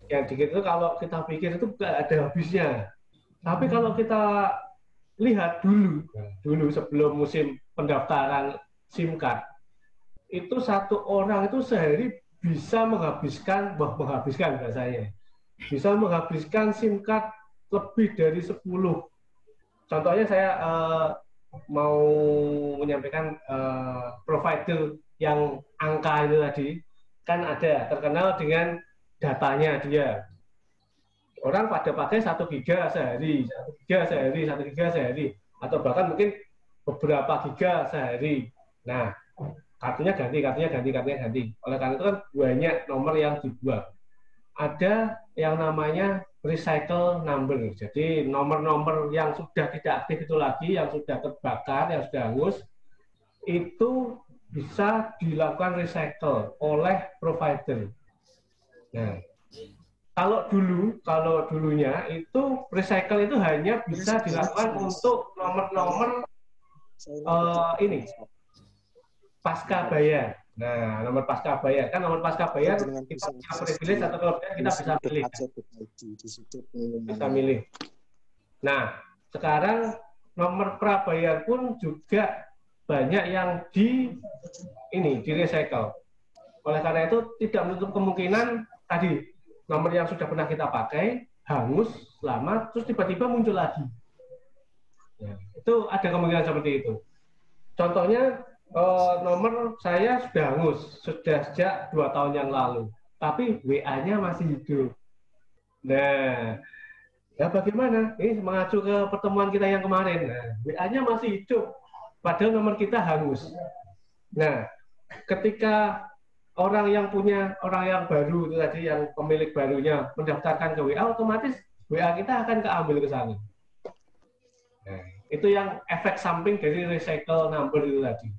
yang digit itu kalau kita pikir itu nggak ada habisnya. Tapi kalau kita lihat dulu sebelum musim pendaftaran SIM card, itu satu orang itu sehari bisa menghabiskan bahasanya, bisa menghabiskan SIM card lebih dari 10. Contohnya saya mau menyampaikan provider yang angka itu tadi, kan ada terkenal dengan datanya dia. Orang pada pakai 1 giga sehari, 1 giga sehari, atau bahkan mungkin beberapa giga sehari. Nah, kartunya ganti. Oleh karena itu kan banyak nomor yang dibuang. Ada yang namanya recycle number. Jadi nomor-nomor yang sudah tidak aktif itu lagi, yang sudah terbakar, yang sudah hangus, itu bisa dilakukan recycle oleh provider. Nah, kalau dulunya itu recycle itu hanya bisa dilakukan untuk nomor-nomor ini pasca bayar. Nah, nomor pasca bayar kan nomor pasca bayar kita punya privilege atau kelebihan kita bisa pilih. Bisa milih. Nah, sekarang nomor prabayar pun juga banyak yang di recycle. Oleh karena itu tidak menutup kemungkinan tadi nomor yang sudah pernah kita pakai hangus lama terus tiba-tiba muncul lagi. Ya, itu ada kemungkinan seperti itu. Contohnya nomor saya sudah hangus sudah sejak 2 tahun yang lalu, tapi WA-nya masih hidup. Nah, ya bagaimana? Ini mengacu ke pertemuan kita yang kemarin. Nah, WA-nya masih hidup, padahal nomor kita hangus. Nah, ketika orang yang baru itu tadi, yang pemilik barunya mendaftarkan ke WA, otomatis WA kita akan keambil ke sana. Nah, itu yang efek samping dari recycle number itu tadi.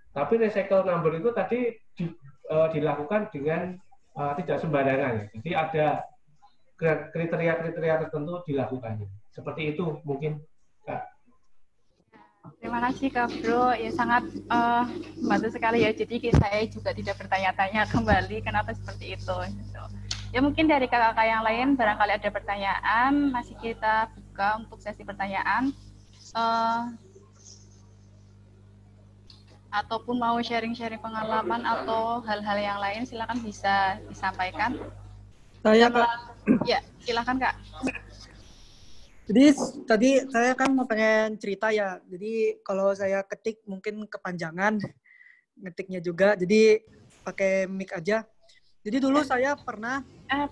Tapi recycle number itu tadi dilakukan dengan tidak sembarangan. Jadi ada kriteria-kriteria tertentu dilakukannya. Seperti itu mungkin, Kak. Terima kasih Kak Bro, ya sangat membantu sekali ya. Jadi saya juga tidak bertanya-tanya kembali kenapa seperti itu. Gitu. Ya mungkin dari kakak-kakak yang lain barangkali ada pertanyaan, masih kita buka untuk sesi pertanyaan. Ataupun mau sharing-sharing pengalaman atau hal-hal yang lain, silakan bisa disampaikan. Saya Kak. Ya, silakan Kak. Jadi tadi saya kan mau pengen cerita ya. Jadi kalau saya ketik mungkin kepanjangan ngetiknya juga. Jadi pakai mic aja. Jadi dulu saya pernah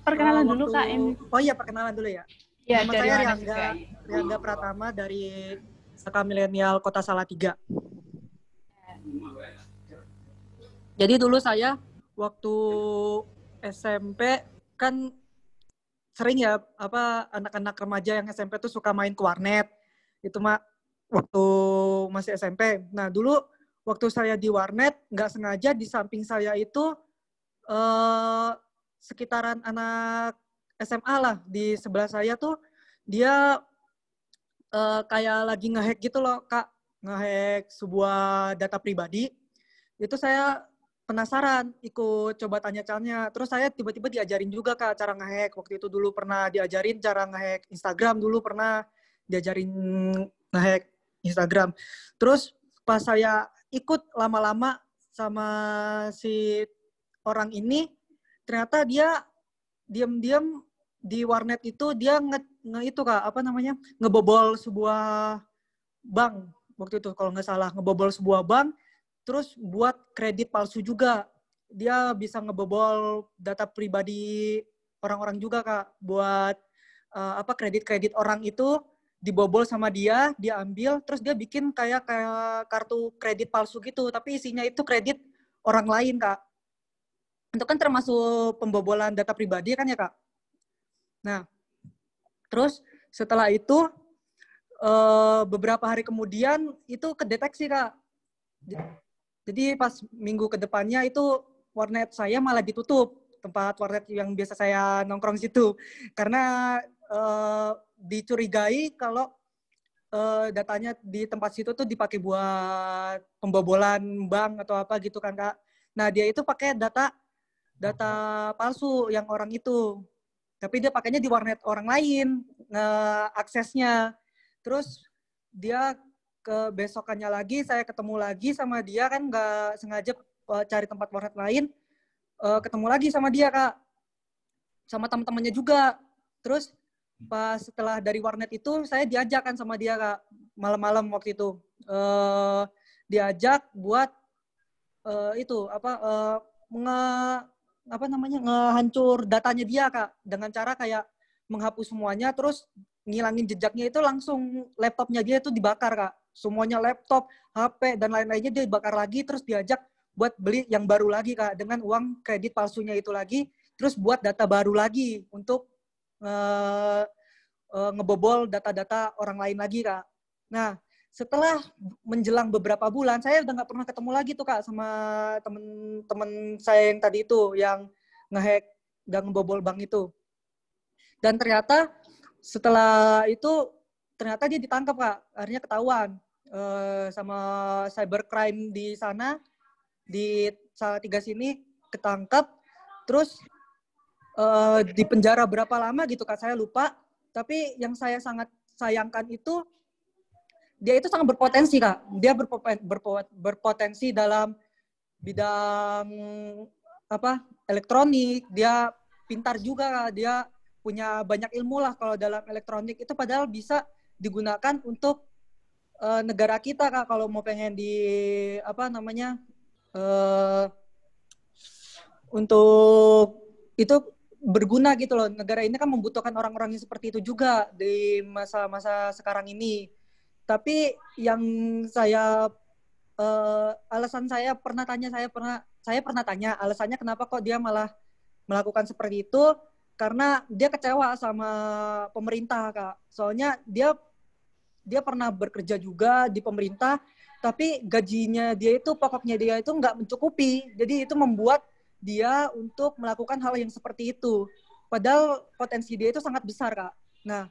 perkenalan dulu Kak ini. Oh iya, perkenalan dulu ya. Ya, nama dari saya Riangga Pratama dari Saka Milenial Kota Salatiga. Jadi dulu saya waktu SMP kan sering ya anak-anak remaja yang SMP tuh suka main ke warnet. Itu mah waktu masih SMP. Nah, dulu waktu saya di warnet nggak sengaja di samping saya itu sekitaran anak SMA lah, di sebelah saya tuh dia kayak lagi ngehack gitu loh Kak, ngehack sebuah data pribadi. Itu saya penasaran, ikut coba tanya-tanya. Terus saya tiba-tiba diajarin juga Kak cara ngehack. Waktu itu dulu pernah diajarin cara ngehack Instagram, dulu pernah diajarin ngehack Instagram. Terus pas saya ikut lama-lama sama si orang ini, ternyata dia diam-diam di warnet itu dia ngebobol sebuah bank waktu itu kalau nggak salah, ngebobol sebuah bank. Terus buat kredit palsu juga. Dia bisa ngebobol data pribadi orang-orang juga Kak. Buat kredit-kredit orang itu dibobol sama dia, dia ambil, terus dia bikin kayak kartu kredit palsu gitu, tapi isinya itu kredit orang lain Kak. Itu kan termasuk pembobolan data pribadi kan ya Kak. Nah, terus setelah itu beberapa hari kemudian itu kedeteksi Kak. Jadi pas minggu kedepannya itu warnet saya malah ditutup, tempat warnet yang biasa saya nongkrong situ, karena dicurigai kalau datanya di tempat situ tuh dipakai buat pembobolan bank atau apa gitu kan Kak. Nah dia itu pakai data palsu yang orang itu, tapi dia pakainya di warnet orang lain aksesnya. Terus dia kebesokannya lagi saya ketemu lagi sama dia, kan nggak sengaja cari tempat warnet lain, ketemu lagi sama dia Kak, sama teman-temannya juga. Terus pas setelah dari warnet itu saya diajak kan sama dia Kak, malam-malam waktu itu diajak buat ngehancur datanya dia Kak, dengan cara kayak menghapus semuanya, terus ngilangin jejaknya itu langsung laptopnya dia itu dibakar Kak. Semuanya laptop, HP, dan lain-lainnya dia bakar lagi, terus diajak buat beli yang baru lagi Kak, dengan uang kredit palsunya itu lagi, terus buat data baru lagi untuk ngebobol data-data orang lain lagi, Kak. Nah, setelah menjelang beberapa bulan, saya udah nggak pernah ketemu lagi tuh, Kak, sama temen-temen saya yang tadi itu, yang ngehack dan ngebobol bank itu. Dan ternyata setelah itu, ternyata dia ditangkap, Kak. Akhirnya ketahuan sama cybercrime di sana, di Salatiga sini, ketangkap, terus di penjara berapa lama gitu, Kak, saya lupa. Tapi yang saya sangat sayangkan itu, dia itu sangat berpotensi, Kak. Dia berpotensi dalam bidang elektronik. Dia pintar juga, Kak. Dia punya banyak ilmu lah kalau dalam elektronik itu, padahal bisa digunakan untuk negara kita, Kak. Kalau mau pengen untuk itu berguna gitu loh. Negara ini kan membutuhkan orang-orang yang seperti itu juga di masa-masa sekarang ini. Tapi yang alasan saya pernah tanya alasannya kenapa kok dia malah melakukan seperti itu, karena dia kecewa sama pemerintah, Kak. Soalnya dia pernah bekerja juga di pemerintah, tapi gajinya dia itu, pokoknya dia itu nggak mencukupi. Jadi itu membuat dia untuk melakukan hal yang seperti itu. Padahal potensi dia itu sangat besar, Kak. Nah,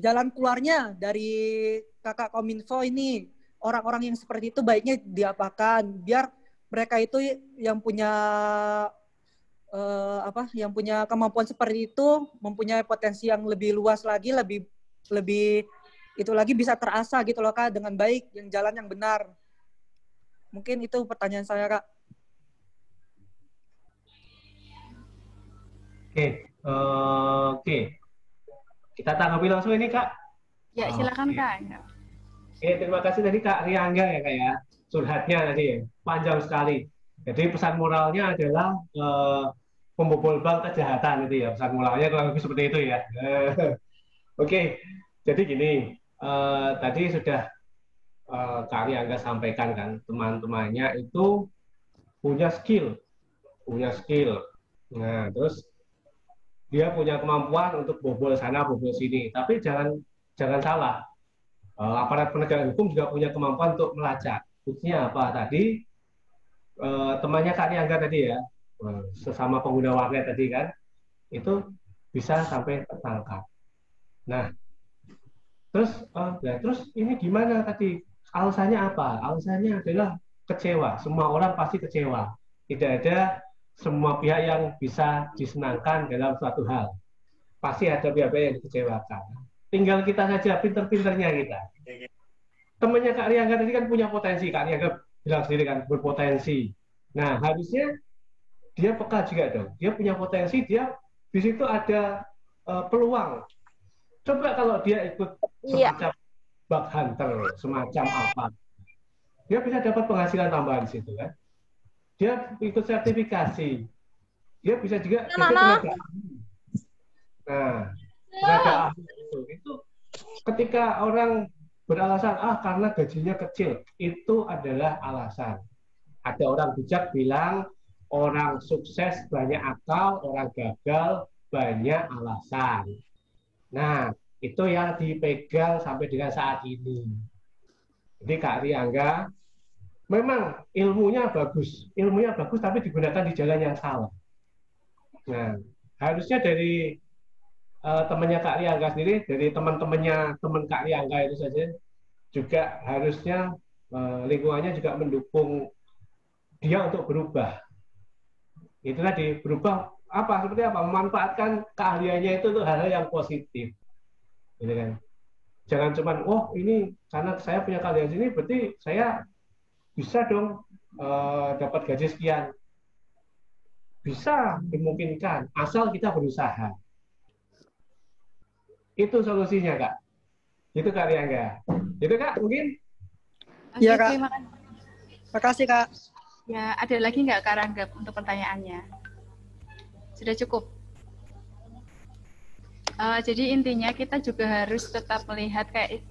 jalan keluarnya dari Kakak Kominfo ini, orang-orang yang seperti itu baiknya diapakan, biar mereka itu yang punya yang punya kemampuan seperti itu, mempunyai potensi yang lebih luas lagi, lebih itu lagi bisa terasa gitu loh, Kak, dengan baik, yang jalan yang benar. Mungkin itu pertanyaan saya, Kak. Oke. Kita tanggapi langsung ini, Kak. Ya, silakan, Kak. Terima kasih tadi Kak Riangga ya, Kak ya. Curhatnya tadi ya, panjang sekali. Jadi pesan moralnya adalah pembobol bank kejahatan itu ya. Pesan moralnya kurang lebih seperti itu ya. Oke. Jadi gini, tadi sudah Kak Riangga sampaikan kan, teman-temannya itu punya skill. Nah, terus dia punya kemampuan untuk bobol sana, bobol sini. Tapi jangan salah, aparat penegak hukum juga punya kemampuan untuk melacak. Buktinya apa tadi? Temannya Kak Riangga tadi ya, sesama pengguna warnet tadi kan, itu bisa sampai tertangkap. Nah, terus ini gimana tadi? Alasannya apa? Alasannya adalah kecewa. Semua orang pasti kecewa. Tidak ada semua pihak yang bisa disenangkan dalam suatu hal. Pasti ada pihak-pihak yang dikecewakan. Tinggal kita saja pinter-pinternya kita. Temannya Kak Riangga tadi kan punya potensi. Kak Riangga bilang sendiri kan berpotensi. Nah, harusnya dia peka juga dong. Dia punya potensi, dia di situ ada peluang. Coba kalau dia ikut semacam bug hunter, semacam apa, dia bisa dapat penghasilan tambahan di situ kan. Dia ikut sertifikasi, dia bisa juga jadi tenaga ahli. Nah, tenaga ahli itu ketika orang beralasan karena gajinya kecil, itu adalah alasan. Ada orang bijak bilang orang sukses banyak akal, orang gagal banyak alasan. Nah, itu yang dipegang sampai dengan saat ini. Jadi Kak Riangga memang ilmunya bagus tapi digunakan di jalan yang salah. Nah, harusnya dari temannya Kak Riangga sendiri, dari teman-temannya teman Kak Riangga itu saja juga harusnya lingkungannya juga mendukung dia untuk berubah. Itu tadi, berubah seperti apa? Memanfaatkan keahliannya itu untuk hal-hal yang positif. Gitu kan. Jangan cuma, ini karena saya punya keahlian sini, berarti saya bisa dong dapat gaji sekian. Bisa dimungkinkan, asal kita berusaha. Itu solusinya, Kak. Itu Kak Riangga. Itu Kak, mungkin? Iya, Kak. Terima kasih. Terima kasih, Kak. Ya, ada lagi nggak Kak Rangga untuk pertanyaannya? Sudah cukup. Jadi intinya kita juga harus tetap melihat kayak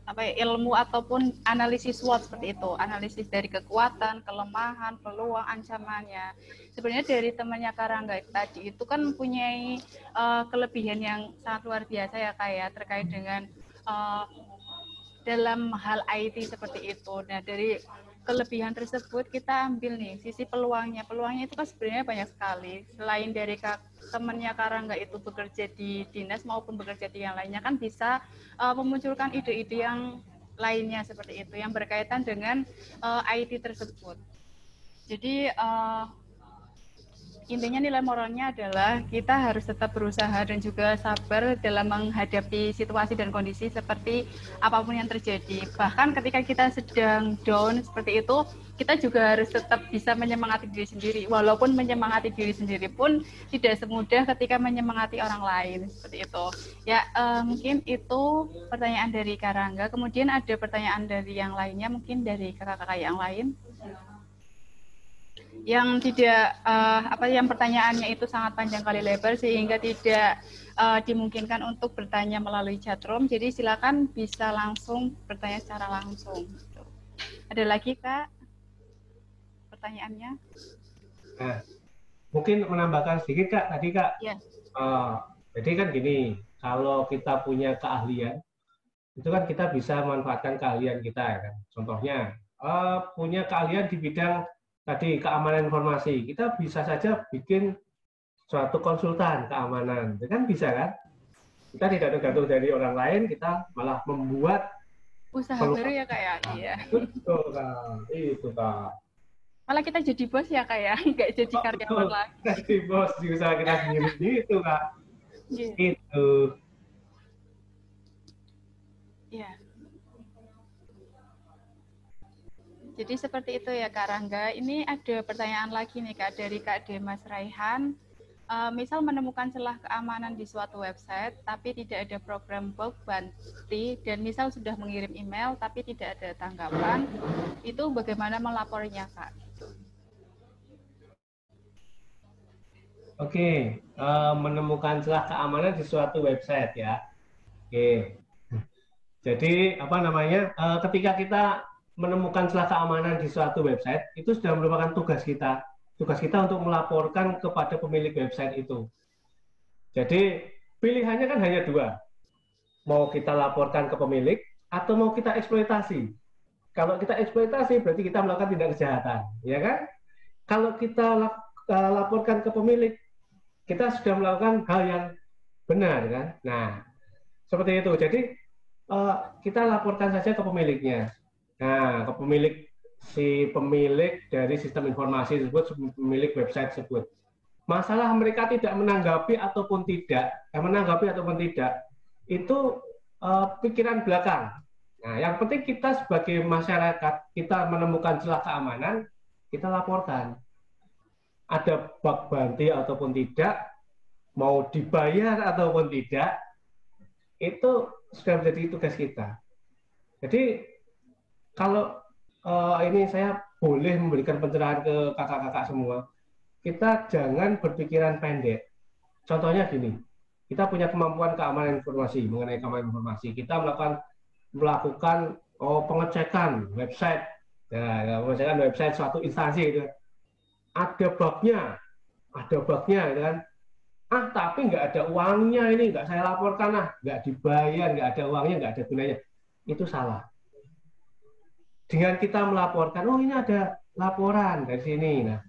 apa ya, ilmu ataupun analisis SWOT seperti itu, analisis dari kekuatan, kelemahan, peluang, ancamannya. Sebenarnya dari temannya Karangga tadi itu kan mempunyai kelebihan yang sangat luar biasa ya kayak terkait dengan dalam hal IT seperti itu. Nah dari kelebihan tersebut kita ambil nih sisi peluangnya. Peluangnya itu kan sebenarnya banyak sekali. Selain dari temannya Karangga itu bekerja di dinas maupun bekerja di yang lainnya kan bisa memunculkan ide-ide yang lainnya seperti itu yang berkaitan dengan IT tersebut. Jadi intinya nilai moralnya adalah kita harus tetap berusaha dan juga sabar dalam menghadapi situasi dan kondisi seperti apapun yang terjadi. Bahkan ketika kita sedang down seperti itu, kita juga harus tetap bisa menyemangati diri sendiri. Walaupun menyemangati diri sendiri pun tidak semudah ketika menyemangati orang lain. Seperti itu. Ya, mungkin itu pertanyaan dari Karangga. Kemudian ada pertanyaan dari yang lainnya, mungkin dari kakak-kakak yang lain. Yang tidak yang pertanyaannya itu sangat panjang kali lebar sehingga tidak dimungkinkan untuk bertanya melalui chatroom. Jadi silakan bisa langsung bertanya secara langsung. Ada lagi Kak pertanyaannya? Nah, mungkin menambahkan sedikit Kak tadi Kak. Ya. Jadi kan gini, kalau kita punya keahlian itu kan kita bisa manfaatkan keahlian kita ya kan. Contohnya punya keahlian di bidang tadi keamanan informasi, kita bisa saja bikin suatu konsultan keamanan, itu kan bisa kan? Kita tidak tergantung dari orang lain, kita malah membuat usaha baru ya Kak ya? Iya. Betul Kak, itu Kak. Malah kita jadi bos ya Kak ya, nggak jadi karyawan lagi. Jadi bos di usaha kita sendiri gitu Kak. Yeah. Itu. Iya. Jadi seperti itu ya Kak Rangga. Ini ada pertanyaan lagi nih Kak dari Kak Demas Raihan. Misal menemukan celah keamanan di suatu website, tapi tidak ada program bug bounty, dan misal sudah mengirim email, tapi tidak ada tanggapan, itu bagaimana melapornya Kak? Oke, menemukan celah keamanan di suatu website ya. Oke. Jadi ketika kita menemukan celah keamanan di suatu website, itu sudah merupakan tugas kita. Tugas kita untuk melaporkan kepada pemilik website itu. Jadi pilihannya kan hanya dua. Mau kita laporkan ke pemilik atau mau kita eksploitasi. Kalau kita eksploitasi berarti kita melakukan tindak kejahatan, ya kan? Kalau kita laporkan ke pemilik, kita sudah melakukan hal yang benar kan? Nah, seperti itu. Jadi kita laporkan saja ke pemiliknya. Nah, ke pemilik dari sistem informasi tersebut, pemilik website tersebut. Masalah mereka tidak menanggapi ataupun tidak, itu pikiran belakang. Nah, yang penting kita sebagai masyarakat, kita menemukan celah keamanan, kita laporkan. Ada bug bounty ataupun tidak, mau dibayar ataupun tidak, itu sudah menjadi tugas kita. Jadi kalau ini saya boleh memberikan pencerahan ke kakak-kakak semua, kita jangan berpikiran pendek. Contohnya gini, kita punya kemampuan keamanan informasi, mengenai keamanan informasi. Kita melakukan pengecekan website, pengecekan website suatu instansi gitu. Ada bugnya, gitu kan. Tapi nggak ada uangnya ini, nggak saya laporkan nggak dibayar, nggak ada uangnya, nggak ada gunanya. Itu salah. Dengan kita melaporkan, ini ada laporan dari sini. Nah,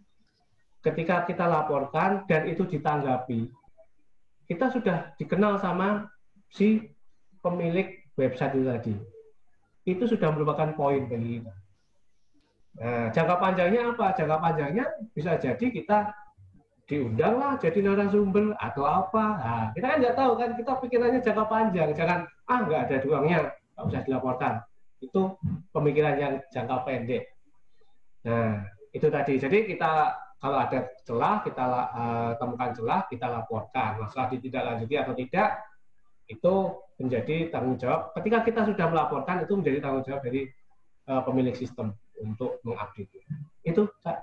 ketika kita laporkan dan itu ditanggapi, kita sudah dikenal sama si pemilik website itu tadi. Itu sudah merupakan poin bagi kita. Nah, jangka panjangnya apa? Jangka panjangnya bisa jadi kita diundang lah jadi narasumber atau apa. Nah, kita kan nggak tahu kan, kita pikirannya jangka panjang. Jangan, nggak ada uangnya, nggak usah dilaporkan. Itu pemikiran yang jangka pendek. Nah, itu tadi. Jadi kita kalau ada celah, kita temukan celah, kita laporkan. Masalah ditindaklanjuti atau tidak, itu menjadi tanggung jawab. Ketika kita sudah melaporkan, itu menjadi tanggung jawab dari pemilik sistem untuk mengupdate. Itu, Kak.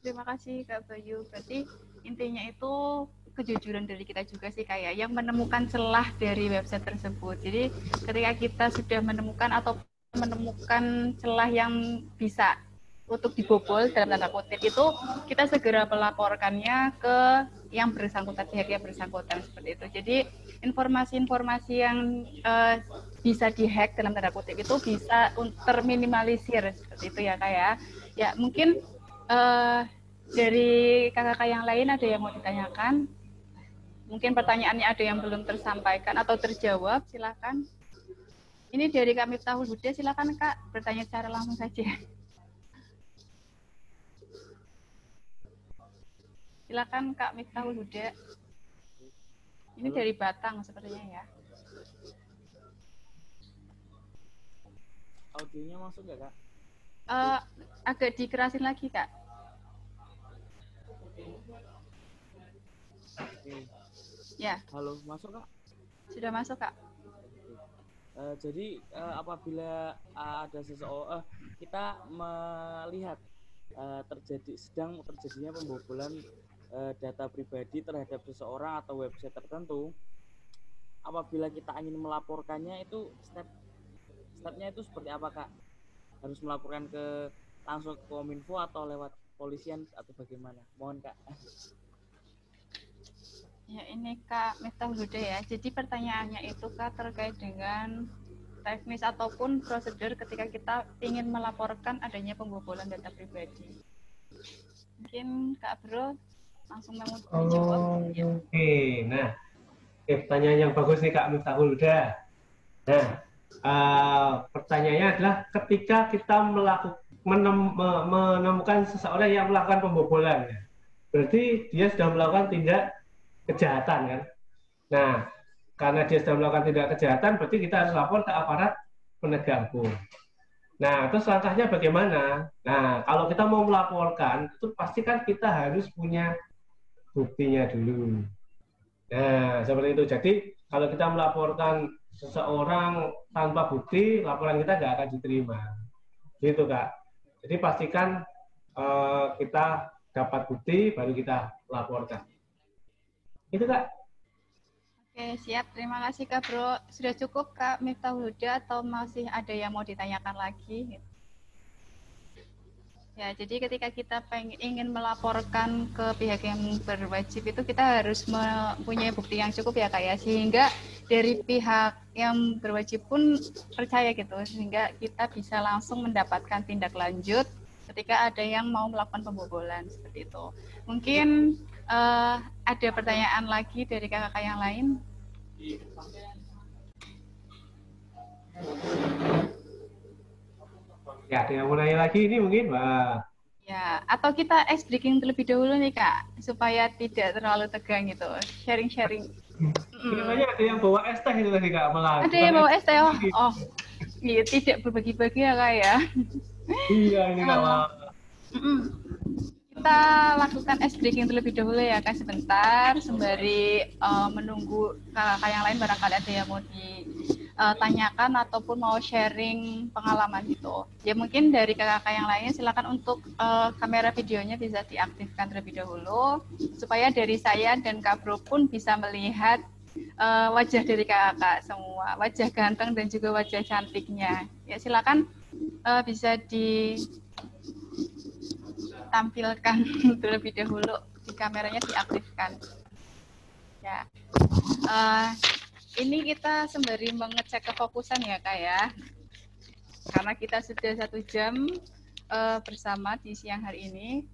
Terima kasih Kak Bayu. Berarti intinya itu kejujuran dari kita juga sih kayak yang menemukan celah dari website tersebut. Jadi ketika kita sudah menemukan atau menemukan celah yang bisa untuk dibobol dalam tanda kutip itu, kita segera melaporkannya ke yang bersangkutan, pihak yang bersangkutan seperti itu. Jadi informasi-informasi yang bisa dihack dalam tanda kutip itu bisa terminimalisir seperti itu ya Kak ya. Ya mungkin dari kakak-kakak yang lain ada yang mau ditanyakan? Mungkin pertanyaannya ada yang belum tersampaikan atau terjawab, silakan. Ini dari Kak Miftahul Huda, silakan Kak bertanya secara langsung saja. Silakan Kak Miftahul Huda. Ini dari Batang sepertinya ya. Audionya masuk nggak Kak? Agak dikerasin lagi Kak. Oke. Ya. Halo, masuk Kak? Sudah masuk Kak. Jadi apabila ada seseorang kita melihat sedang terjadinya pembobolan data pribadi terhadap seseorang atau website tertentu, apabila kita ingin melaporkannya itu stepnya itu seperti apa Kak? Harus melaporkan langsung ke Kominfo atau lewat polisian atau bagaimana? Mohon Kak. Ya ini Kak Miftahul Huda ya. Jadi pertanyaannya itu Kak terkait dengan teknis ataupun prosedur ketika kita ingin melaporkan adanya pembobolan data pribadi. Mungkin Kak Bro langsung menjawab. Oke. Nah, pertanyaan yang bagus nih Kak Miftahul Huda. Nah, pertanyaannya adalah ketika kita menemukan seseorang yang melakukan pembobolan, berarti dia sudah melakukan tindak kejahatan kan? Nah, karena dia sudah melakukan tindak kejahatan, berarti kita harus lapor ke aparat penegak hukum. Nah, terus langkahnya bagaimana? Nah, kalau kita mau melaporkan, itu pasti kan kita harus punya buktinya dulu. Nah, seperti itu. Jadi, kalau kita melaporkan seseorang tanpa bukti, laporan kita nggak akan diterima. Gitu, Kak. Jadi, pastikan kita dapat bukti, baru kita laporkan. Itu, Kak. Oke, siap. Terima kasih, Kak Bro. Sudah cukup, Kak Miftahul Huda, atau masih ada yang mau ditanyakan lagi? Ya, jadi ketika kita ingin melaporkan ke pihak yang berwajib itu kita harus mempunyai bukti yang cukup ya Kak ya, sehingga dari pihak yang berwajib pun percaya gitu, sehingga kita bisa langsung mendapatkan tindak lanjut ketika ada yang mau melakukan pembobolan seperti itu. Mungkin ada pertanyaan lagi dari kakak-kakak yang lain? Ya, ada yang mau nanya lagi ini mungkin, Mbak. Ya, atau kita ice breaking terlebih dahulu nih Kak, supaya tidak terlalu tegang gitu, sharing-sharing. Kayaknya ada yang bawa es teh itu tadi Kak, malah. Ada yang bawa es teh, oh, iya, tidak berbagi-bagi ya Kak ya. Iya, ini Kak. Kita lakukan ice breaking terlebih dahulu ya Kak, sebentar, sembari menunggu kakak yang lain barangkali ada yang mau ditanyakan ataupun mau sharing pengalaman gitu. Ya mungkin dari kakak yang lainnya silakan untuk kamera videonya bisa diaktifkan terlebih dahulu, supaya dari saya dan Kak Bro pun bisa melihat wajah dari kakak semua, wajah ganteng dan juga wajah cantiknya. Ya silakan bisa ditampilkan terlebih dahulu, di kameranya diaktifkan. Ya, ini kita sembari mengecek kefokusan ya Kak ya, karena kita sudah 1 jam bersama di siang hari ini.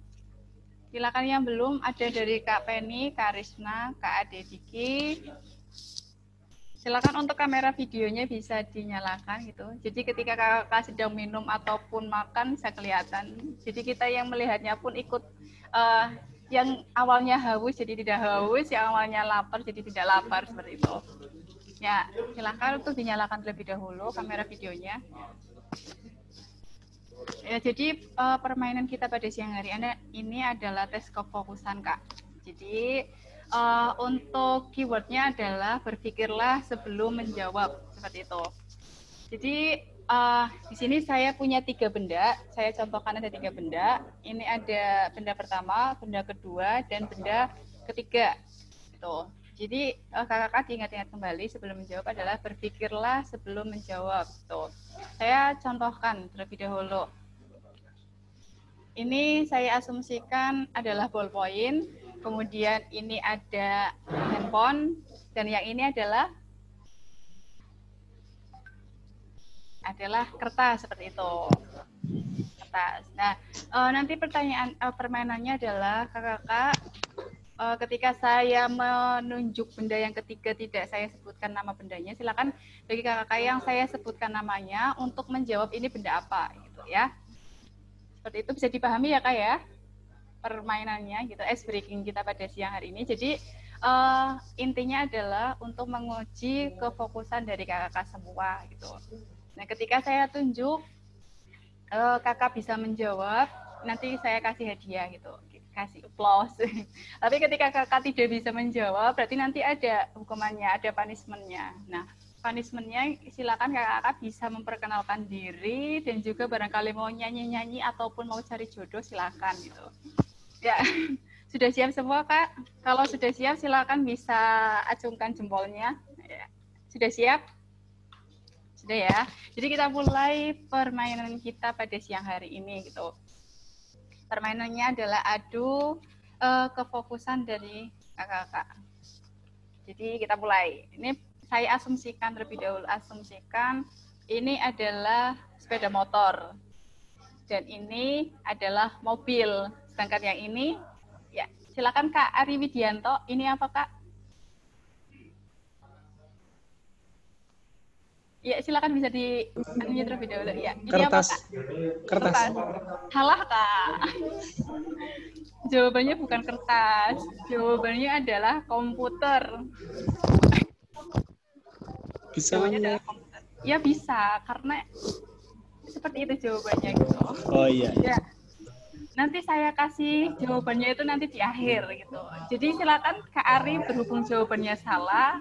Silakan yang belum, ada dari Kak Penny, Kak Risna, Kak Ade Diki. Silakan untuk kamera videonya bisa dinyalakan gitu. Jadi ketika kakak sedang minum ataupun makan bisa kelihatan. Jadi kita yang melihatnya pun ikut, yang awalnya haus jadi tidak haus, yang awalnya lapar jadi tidak lapar, seperti itu. Ya, silakan untuk dinyalakan terlebih dahulu kamera videonya. Ya, jadi permainan kita pada siang hari ini adalah tes kefokusan Kak. Jadi untuk keywordnya adalah berpikirlah sebelum menjawab, seperti itu. Jadi di sini saya punya 3 benda, saya contohkan ada 3 benda. Ini ada benda pertama, benda kedua, dan benda ketiga. Gitu. Jadi kakak-kakak diingat-ingat kembali sebelum menjawab adalah berpikirlah sebelum menjawab. Tuh. Saya contohkan terlebih dahulu. Ini saya asumsikan adalah ballpoint, kemudian ini ada handphone, dan yang ini adalah kertas seperti itu. Kertas. Nah, nanti permainannya adalah kakak-kakak ketika saya menunjuk benda yang ketiga tidak saya sebutkan nama bendanya, silakan bagi kakak-kakak yang saya sebutkan namanya untuk menjawab ini benda apa gitu ya. Seperti itu bisa dipahami ya Kak ya permainannya gitu, ice breaking kita pada siang hari ini. Jadi intinya adalah untuk menguji kefokusan dari kakak-kakak semua gitu. Nah ketika saya tunjuk kakak bisa menjawab, nanti saya kasih hadiah gitu, kasih applause. Tapi ketika kakak tidak bisa menjawab, berarti nanti ada hukumannya, ada punishment-nya. Nah punishment-nya silakan kakak-kakak bisa memperkenalkan diri dan juga barangkali mau nyanyi-nyanyi ataupun mau cari jodoh silakan gitu. Ya, sudah siap semua Kak? Kalau sudah siap silakan bisa acungkan jempolnya. Ya. Sudah siap? Sudah ya. Jadi kita mulai permainan kita pada siang hari ini gitu. Permainannya adalah adu kefokusan dari kakak-kakak. Jadi kita mulai. Ini saya asumsikan terlebih dahulu, ini adalah sepeda motor dan ini adalah mobil. Sedangkan yang ini, ya silakan Kak Ari Widianto. Ini apa Kak? Ya silakan bisa di terlebih dahulu. Ya. Ini Kertas. Apa, Kak? Kertas. Salah Kak. Jawabannya bukan kertas. Jawabannya adalah komputer. Bisa. Ya bisa, karena seperti itu jawabannya gitu. Oh iya. Ya. Nanti saya kasih jawabannya itu nanti di akhir gitu. Jadi silakan Kak Ari berhubung jawabannya salah,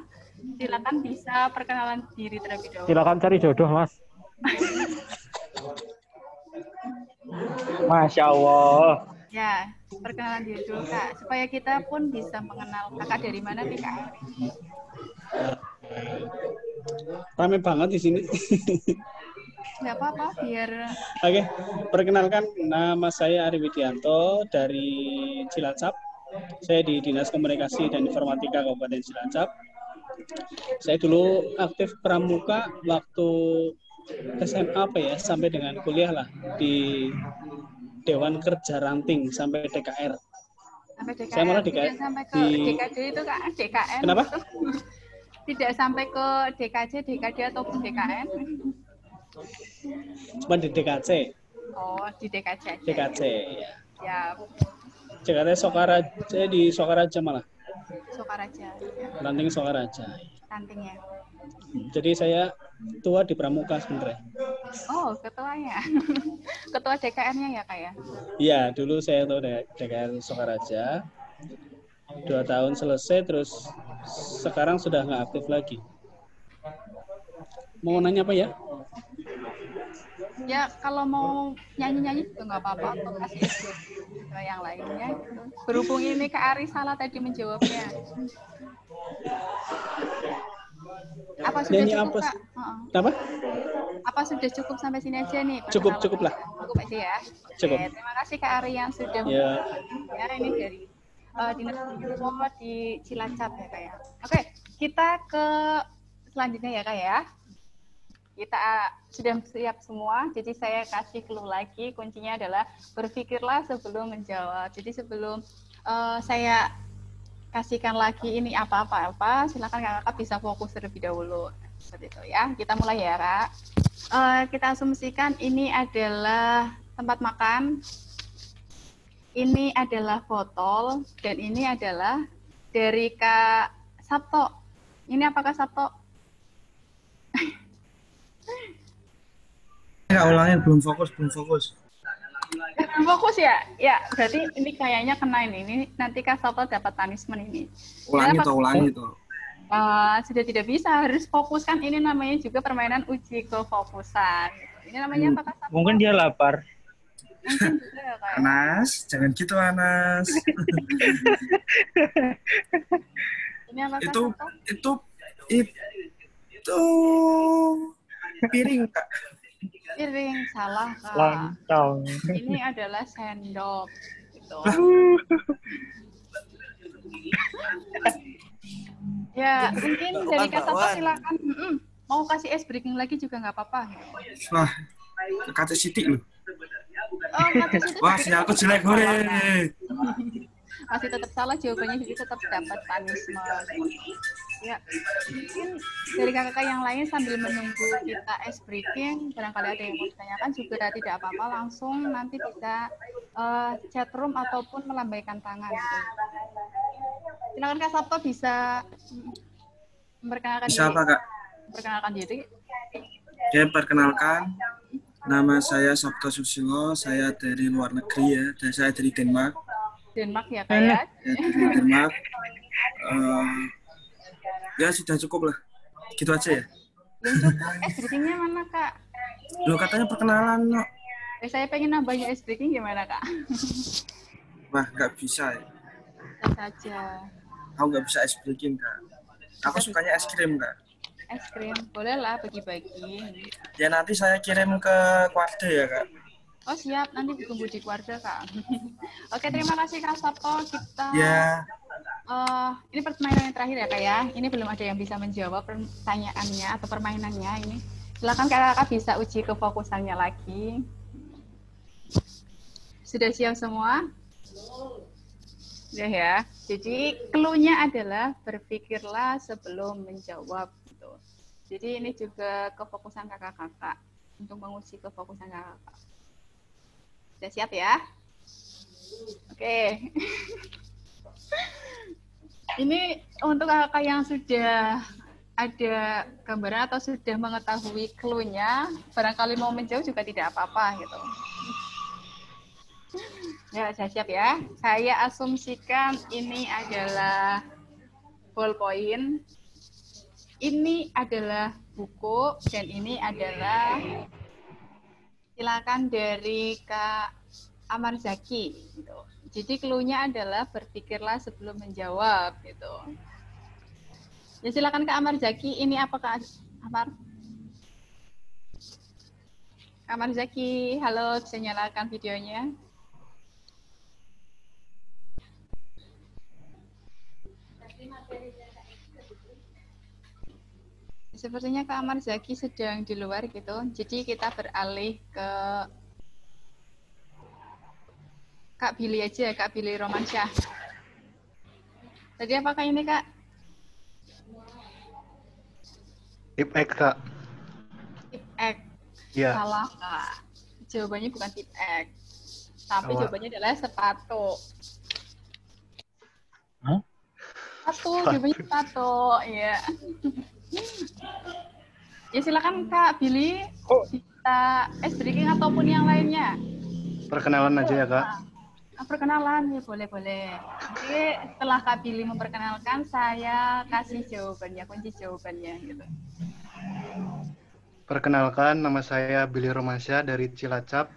silakan bisa perkenalan diri terlebih dahulu. Silakan cari jodoh, Mas. Masya Allah. Ya, perkenalan diri dulu Kak, supaya kita pun bisa mengenal kakak dari mana nih Kak Ari. Rame banget di sini. Nggak apa-apa, biar... Oke, perkenalkan nama saya Ari Widianto dari Cilacap. Saya di Dinas Komunikasi dan Informatika Kabupaten Cilacap. Saya dulu aktif pramuka waktu SMA sampai dengan kuliah lah di Dewan Kerja Ranting sampai DKR. Sampai DKR. Saya malah tidak sampai ke DKJ itu Kak, DKN. Kenapa? Tidak sampai ke DKJ, DKD ataupun DKN. Cuma di DKC. Oh, di DKJ aja. DKC, ya. Ya. DKC Sokaraja, di Sokaraja malah. Sokaraja. Ya. Ranting Sokaraja. Rantingnya. Jadi saya tua di pramuka sebenarnya. Oh, ketuanya. Ketua DKN-nya ya, Kak ya? Iya, dulu saya tahu DKN Sokaraja. 2 tahun selesai, terus sekarang sudah nggak aktif lagi. Mau nanya apa ya? Ya, kalau mau nyanyi-nyanyi juga nggak apa-apa. Kasih ke yang lainnya. Gitu. Berhubung ini Kak Ari salah tadi menjawabnya. Apa sudah Nyanyi cukup, apa? Kak? Apa? Apa sudah cukup sampai sini aja nih? Cukup lah. Cukup aja ya. Cukup. Oke, terima kasih Kak Ari yang sudah Ya. ini dari Dinas Komunikasi di Cilacap ya Kak ya. Oke, kita ke selanjutnya ya Kak ya. Kita sudah siap semua, jadi saya kasih clue lagi. Kuncinya adalah berpikirlah sebelum menjawab. Jadi sebelum saya kasihkan lagi ini apa-apa, silakan kakak bisa fokus terlebih dahulu. Seperti itu ya. Kita mulai ya Kak. Kita asumsikan ini adalah tempat makan. Ini adalah botol dan ini adalah dari Kak Sabto. Ini apakah Sabto? Nggak ulangin, belum fokus. Belum fokus ya? Ya, berarti ini kayaknya kena ini. Ini nanti Kak Sabto dapat punishment ini. Ulangi tuh. Sudah tidak bisa, harus fokus kan. Ini namanya juga permainan uji kefokusan. Ini namanya apa Kak Sabto? Mungkin dia lapar. Mungkin juga ya Kak. Anas, jangan gitu Anas. Ini apa Kak Itu Sabto? itu piring, Kak. Piring, salah Kak. Lontong. Ini adalah sendok. Gitu. Ya, mungkin dari Kak Sabto silakan. Mau kasih ice breaking lagi juga nggak apa-apa. Wah, kata Siti loh. Oh, Kak Sabto Wah, sinyalku jelek, hore. masih tetap salah jawabannya, jadi tetap dapat punishment. Ya, mungkin dari kakak yang lain sambil menunggu kita ice breaking, barangkali ada yang mau ditanyakan juga tidak apa-apa, langsung nanti bisa chat room ataupun melambaikan tangan. Gitu. Silakan Kak Sabto bisa memperkenalkan Bisa diri. apa, Kak? Memperkenalkan diri. Oke, perkenalkan. Nama saya Sabto Susilo, saya dari luar negeri ya, dan saya dari Denmark. Denmark ya Kak ya? Ya, dari Denmark. Ya sudah cukup lah, gitu aja ya. Belum cukup, ice breakingnya mana Kak? Lo katanya perkenalan, no. Saya pengen nambahnya ice breaking gimana Kak? Wah, nggak bisa ya. Bisa saja. Aku nggak bisa ice breaking, Kak. Aku sukanya es krim, Kak. Es krim, boleh lah bagi-bagi. Ya nanti saya kirim ke Kuarde ya, Kak. Oh siap, nanti ditunggu di keluarga Kak. Oke, terima kasih Kak Sabto. Kita Ya, ini permainan yang terakhir ya Kak ya. Ini belum ada yang bisa menjawab pertanyaannya atau permainannya ini. Silakan Kakak bisa uji kefokusannya lagi. Sudah siap semua? Sudah ya. Jadi clue-nya adalah berpikirlah sebelum menjawab gitu. Jadi ini juga kefokusan kakak-kakak untuk menguji kefokusan kakak-kakak. Sudah siap ya? Oke. Ini untuk kakak yang sudah ada gambaran atau sudah mengetahui clue-nya, barangkali mau menjauh juga tidak apa-apa gitu. Ya, saya siap ya. Saya asumsikan ini adalah ballpoint. Ini adalah buku dan ini adalah silakan dari Kak Amar Zaki gitu. Jadi clue-nya adalah berpikirlah sebelum menjawab gitu. Ya silakan Kak Amar Zaki, ini apa Kak Amar? Amar Zaki, halo, bisa nyalakan videonya. Sepertinya Kak Amar Zaki sedang di luar gitu. Jadi kita beralih ke Kak Billy aja, Kak Billy Romansyah. Tadi apakah ini Kak? Tip X, Kak. Tip X. Iya. Salah Kak. Jawabannya bukan tip X. Tapi Apa? jawabannya adalah sepatu. Hah? Sepatu, jawabannya sepatu. Iya. Ya silakan Kak Billy bisa ice breaking ataupun yang lainnya. Perkenalan aja ya, Kak. Perkenalan ya boleh. Jadi setelah Kak Billy memperkenalkan, saya kasih jawabannya, kunci jawabannya gitu. Perkenalkan, nama saya Billy Romansyah dari Cilacap,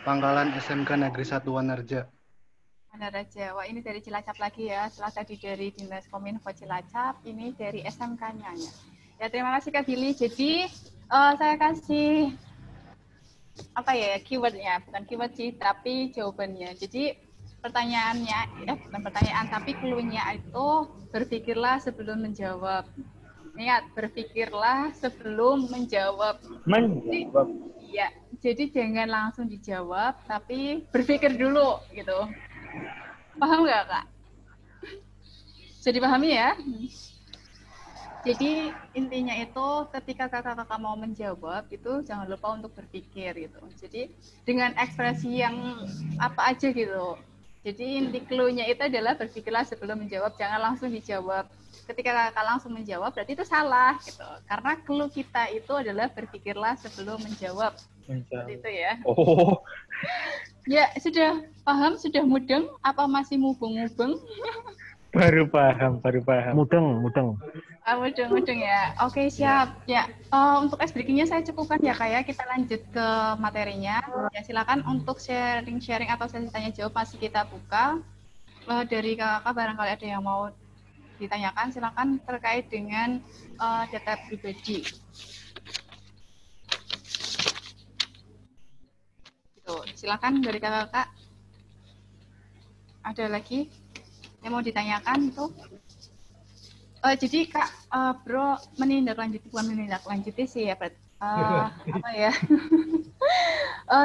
Pangkalan SMK Negeri 1 Wanarja. Wanarja, wah ini dari Cilacap lagi ya. Setelah tadi dari Dinas Kominfo Cilacap, ini dari SMK-nya. Ya terima kasih Kak Billy. Jadi saya kasih apa ya keywordnya, bukan keyword sih, tapi jawabannya. Jadi pertanyaannya, bukan pertanyaan, tapi clue-nya itu berpikirlah sebelum menjawab. Ingat, berpikirlah sebelum menjawab. Menjawab. Iya, jadi jangan langsung dijawab, tapi berpikir dulu gitu. Paham nggak Kak? Jadi pahami ya? Jadi intinya itu ketika kakak-kakak mau menjawab itu jangan lupa untuk berpikir gitu. Jadi dengan ekspresi yang apa aja gitu. Jadi inti clue-nya itu adalah berpikirlah sebelum menjawab, jangan langsung dijawab. Ketika kakak langsung menjawab berarti itu salah gitu. Karena clue kita itu adalah berpikirlah sebelum menjawab. Seperti itu ya. Oh. Ya sudah paham, sudah mudeng, apa masih mubeng-mubeng? Baru paham. Mudeng. Mudeng ya. Oke, siap. Ya, untuk ice breaking-nya saya cukupkan ya, Kak ya. Kita lanjut ke materinya. Ya, silakan untuk sharing-sharing atau sesi tanya jawab masih kita buka. Dari kakak barangkali ada yang mau ditanyakan silakan terkait dengan data pribadi. Gitu. Silakan dari kakak-kakak. Ada lagi yang mau ditanyakan itu? Jadi Kak, Bro menindaklanjuti, bukan menindaklanjuti sih ya, apa ya?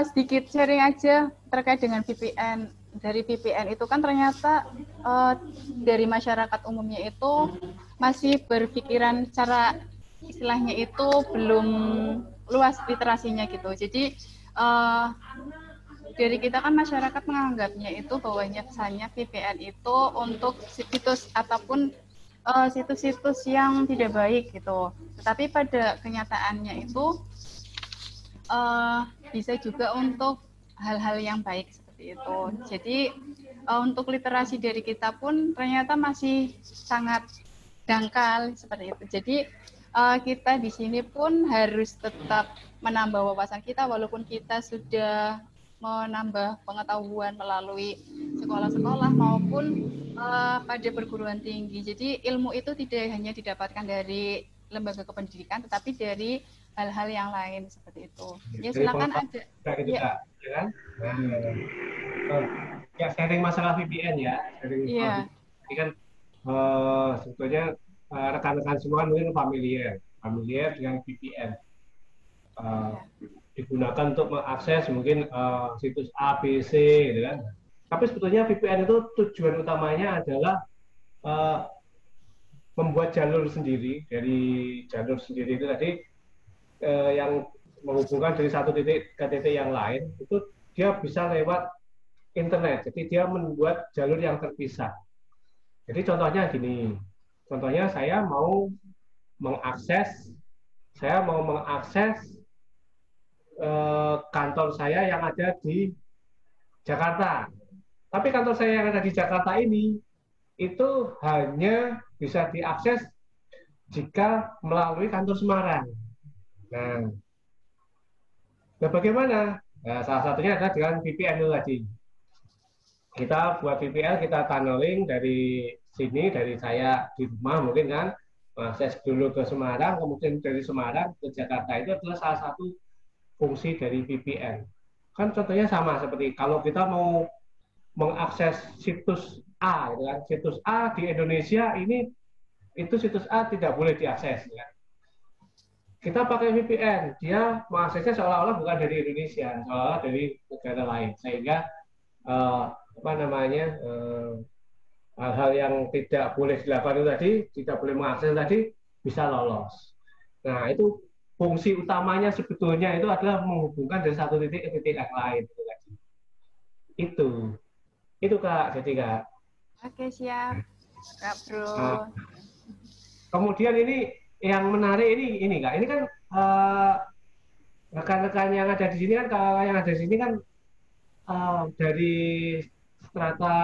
Sedikit sharing aja terkait dengan VPN. Dari VPN itu kan ternyata dari masyarakat umumnya itu masih berpikiran cara istilahnya itu belum luas literasinya gitu. Jadi dari kita kan masyarakat menganggapnya itu bahwanya kesannya VPN itu untuk situs ataupun situs-situs yang tidak baik gitu. Tetapi pada kenyataannya itu bisa juga untuk hal-hal yang baik seperti itu. Jadi untuk literasi dari kita pun ternyata masih sangat dangkal seperti itu. Jadi kita di sini pun harus tetap menambah wawasan kita walaupun kita sudah menambah pengetahuan melalui sekolah-sekolah maupun pada perguruan tinggi. Jadi ilmu itu tidak hanya didapatkan dari lembaga kependidikan, tetapi dari hal-hal yang lain seperti itu. Ya silakan ada. Ya kan? Ya sharing masalah VPN ya. Sharing ini kan sebetulnya rekan-rekan semua mungkin familiar dengan VPN. Digunakan untuk mengakses mungkin situs A, B, C, gitu kan. Tapi sebetulnya VPN itu tujuan utamanya adalah membuat jalur sendiri. Dari jalur sendiri itu tadi yang menghubungkan dari satu titik ke titik yang lain, itu dia bisa lewat internet. Jadi dia membuat jalur yang terpisah. Jadi contohnya gini, contohnya saya mau mengakses kantor saya yang ada di Jakarta. Tapi kantor saya yang ada di Jakarta ini itu hanya bisa diakses jika melalui kantor Semarang. Nah bagaimana? Nah, salah satunya adalah dengan VPN itu tadi. Kita buat VPN, kita tunneling dari sini, dari saya di rumah mungkin kan, akses dulu ke Semarang, kemudian dari Semarang ke Jakarta. Itu adalah salah satu fungsi dari VPN. Kan contohnya sama seperti kalau kita mau mengakses situs A, gitu kan? Situs A di Indonesia ini, itu situs A tidak boleh diakses. Ya. Kita pakai VPN, dia mengaksesnya seolah-olah bukan dari Indonesia, seolah-olah dari negara lain, sehingga hal-hal yang tidak boleh dilakukan itu tadi, tidak boleh mengakses tadi, bisa lolos. Nah itu fungsi utamanya sebetulnya itu adalah menghubungkan dari satu titik ke titik yang lain. Itu Kak, jadi Kak. Oke siap, Kak Bro. Kemudian ini yang menarik ini Kak, ini kan rekan-rekan yang ada di sini kan, kakak yang ada di sini kan dari strata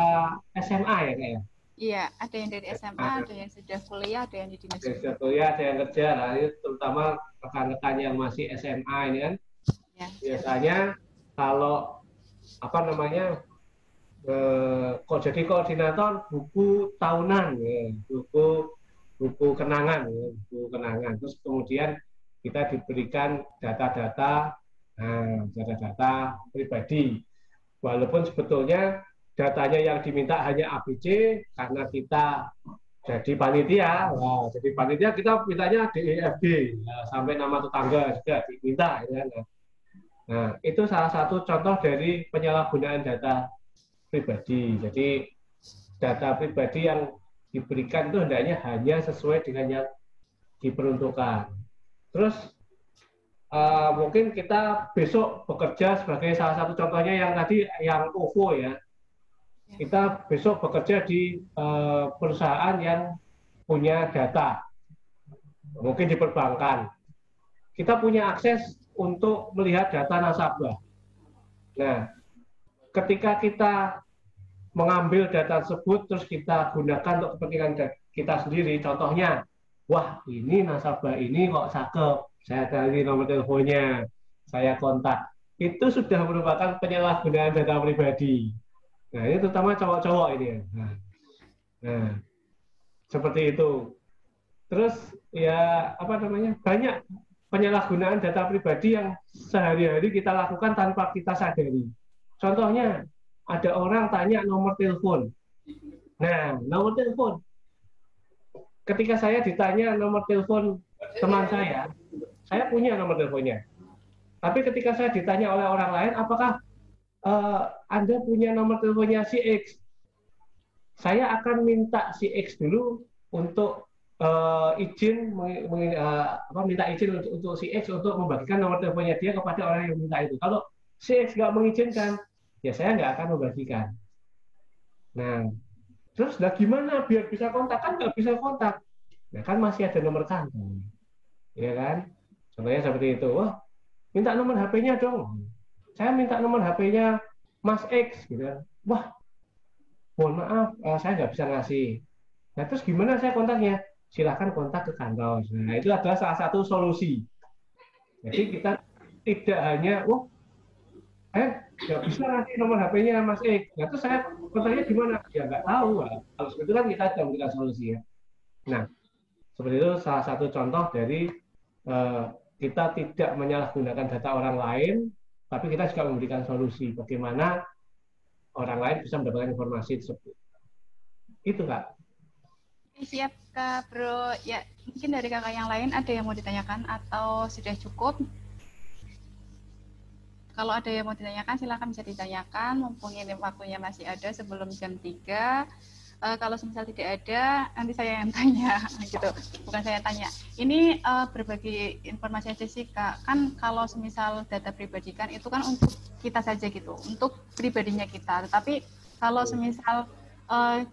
SMA ya Kak ya? Iya, ada yang dari SMA, ada yang sudah kuliah, ada yang di dinas. Sudah kuliah, ada yang kerja, nah, ini terutama rekan-rekan yang masih SMA ini kan, ya, biasanya kalau apa namanya kok jadi koordinator buku tahunan, ya, buku kenangan, ya, buku kenangan. Terus kemudian kita diberikan data-data pribadi, walaupun sebetulnya datanya yang diminta hanya ABC karena kita jadi panitia. Nah, jadi panitia kita mintanya DEFG sampai nama tetangga juga diminta. Ya. Nah, itu salah satu contoh dari penyalahgunaan data pribadi. Jadi data pribadi yang diberikan itu hendaknya hanya sesuai dengan yang diperuntukkan. Terus mungkin kita besok bekerja sebagai salah satu contohnya yang tadi yang OVO ya. Kita besok bekerja di perusahaan yang punya data, mungkin di perbankan. Kita punya akses untuk melihat data nasabah. Nah, ketika kita mengambil data tersebut, terus kita gunakan untuk kepentingan kita sendiri, contohnya, wah ini nasabah ini kok cakep, saya cari nomor teleponnya, saya kontak. Itu sudah merupakan penyalahgunaan data pribadi. Nah, ini terutama cowok-cowok ini ya. Nah, Seperti itu. Terus ya apa namanya, banyak penyalahgunaan data pribadi yang sehari-hari kita lakukan tanpa kita sadari. Contohnya, ada orang tanya nomor telepon. Nah, nomor telepon. Ketika saya ditanya nomor telepon teman saya punya nomor teleponnya. Tapi ketika saya ditanya oleh orang lain, apakah Anda punya nomor teleponnya si X? Saya akan minta si X dulu untuk izin, minta izin untuk si X untuk membagikan nomor teleponnya dia kepada orang yang minta itu. Kalau si X nggak mengizinkan, ya saya nggak akan membagikan. Nah, terus gimana biar bisa kontak? Kan nggak bisa kontak. Nah, kan masih ada nomor kantor. Ya kan? Contohnya seperti itu. Wah, minta nomor HP-nya dong. Saya minta nomor HP-nya Mas X. Gitu kan. Wah, mohon maaf, saya nggak bisa ngasih. Nah, terus gimana saya kontaknya? Silahkan kontak ke kantor. Nah, itu adalah salah satu solusi. Jadi kita tidak hanya, nggak bisa ngasih nomor HP-nya Mas X. Nah, terus saya kontaknya gimana? Ya nggak tahu. Kalau seperti itu kan kita tidak memberikan solusi ya. Nah, seperti itu salah satu contoh dari kita tidak menyalahgunakan data orang lain, tapi kita juga memberikan solusi bagaimana orang lain bisa mendapatkan informasi tersebut. Itu, Kak. Siap, Kak Bro. Ya, mungkin dari kakak yang lain ada yang mau ditanyakan atau sudah cukup? Kalau ada yang mau ditanyakan, silakan bisa ditanyakan. Mumpung ini waktunya masih ada sebelum jam 3. Kalau misal tidak ada, nanti saya yang tanya, gitu. Bukan saya yang tanya. Ini berbagi informasi aja sih, Kak. Kan kalau misal data pribadi kan itu kan untuk kita saja gitu, untuk pribadinya kita. Tetapi kalau misal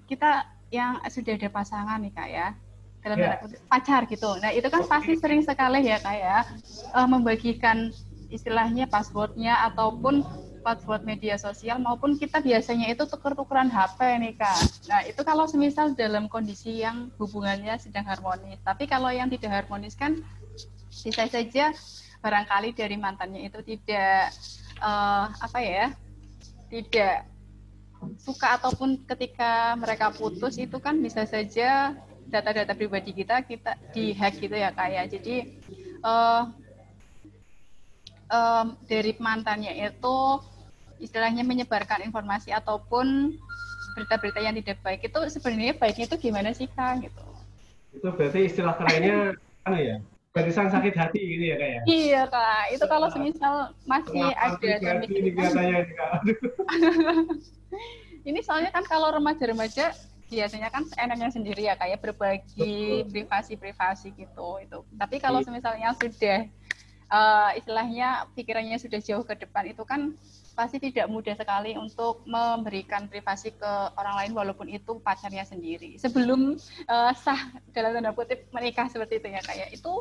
kita yang sudah ada pasangan nih, Kak ya, dalam tanda kutip pacar gitu. Nah, itu kan pasti sering sekali ya, Kak ya, membagikan istilahnya passwordnya ataupun password media sosial, maupun kita biasanya itu tuker-tukeran HP nih, Kak. Nah, itu kalau semisal dalam kondisi yang hubungannya sedang harmonis. Tapi kalau yang tidak harmonis kan bisa saja barangkali dari mantannya itu tidak tidak suka, ataupun ketika mereka putus itu kan bisa saja data-data pribadi kita di-hack gitu ya, Kak ya. Jadi dari mantannya itu istilahnya menyebarkan informasi ataupun berita-berita yang tidak baik, itu sebenarnya baiknya itu gimana sih, Kak, gitu? Itu berarti istilah kerennya barisan sakit hati gitu ya, Kak ya? Iya, Kak. Itu kalau semisal masih ada demikian. Ini soalnya kan kalau remaja-remaja biasanya kan seenaknya sendiri ya, kayak berbagi privasi-privasi gitu itu. Tapi kalau misalnya sudah istilahnya pikirannya sudah jauh ke depan, itu kan pasti tidak mudah sekali untuk memberikan privasi ke orang lain walaupun itu pacarnya sendiri. Sebelum sah dalam tanda kutip menikah seperti itu ya, kayak itu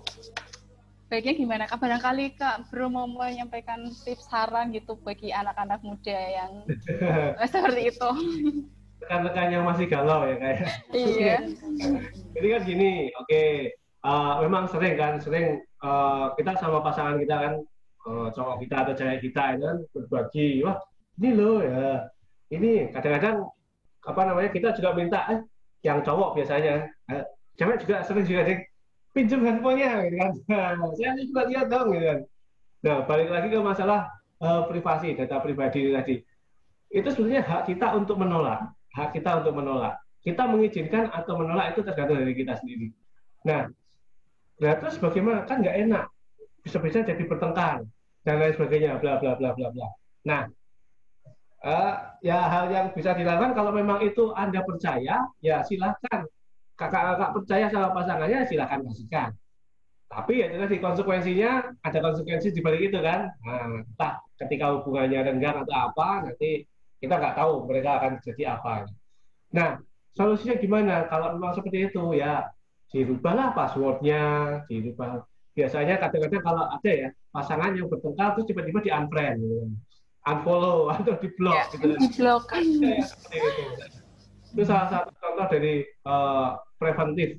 baiknya gimana, Kak? Barangkali Kak Bro mau menyampaikan tips saran gitu bagi anak-anak muda yang seperti itu. Rekan-rekan yang masih galau ya, kayak. Iya. Jadi kan gini, memang sering kita sama pasangan kita kan, cowok kita atau cewek kita itu kan berbagi, wah ini loh ya, ini kadang-kadang kita juga minta yang cowok biasanya, cewek juga sering juga pinjam handphonenya gitu kan, saya juga lihat dong gitu kan. Nah, balik lagi ke masalah privasi, data pribadi tadi, itu sebenarnya hak kita untuk menolak, kita mengizinkan atau menolak itu tergantung dari kita sendiri. Nah terus bagaimana, kan nggak enak, bisa-bisa jadi bertengkar dan lain sebagainya, bla bla bla bla bla. Nah, ya hal yang bisa dilakukan kalau memang itu Anda percaya, ya silakan. Kakak-kakak percaya sama pasangannya, silakan kasihkan. Tapi ya jelas konsekuensinya, ada konsekuensi di balik itu kan. Nah, entah ketika hubungannya renggang atau apa, nanti kita nggak tahu mereka akan jadi apa. Nah, solusinya gimana? Kalau memang seperti itu, ya dirubahlah passwordnya, dirubah. Biasanya kadang-kadang kalau ada ya pasangan yang bertengkar terus tiba-tiba di unfriend, unfollow atau di block, gitu. Di block. Itu salah satu contoh dari preventif.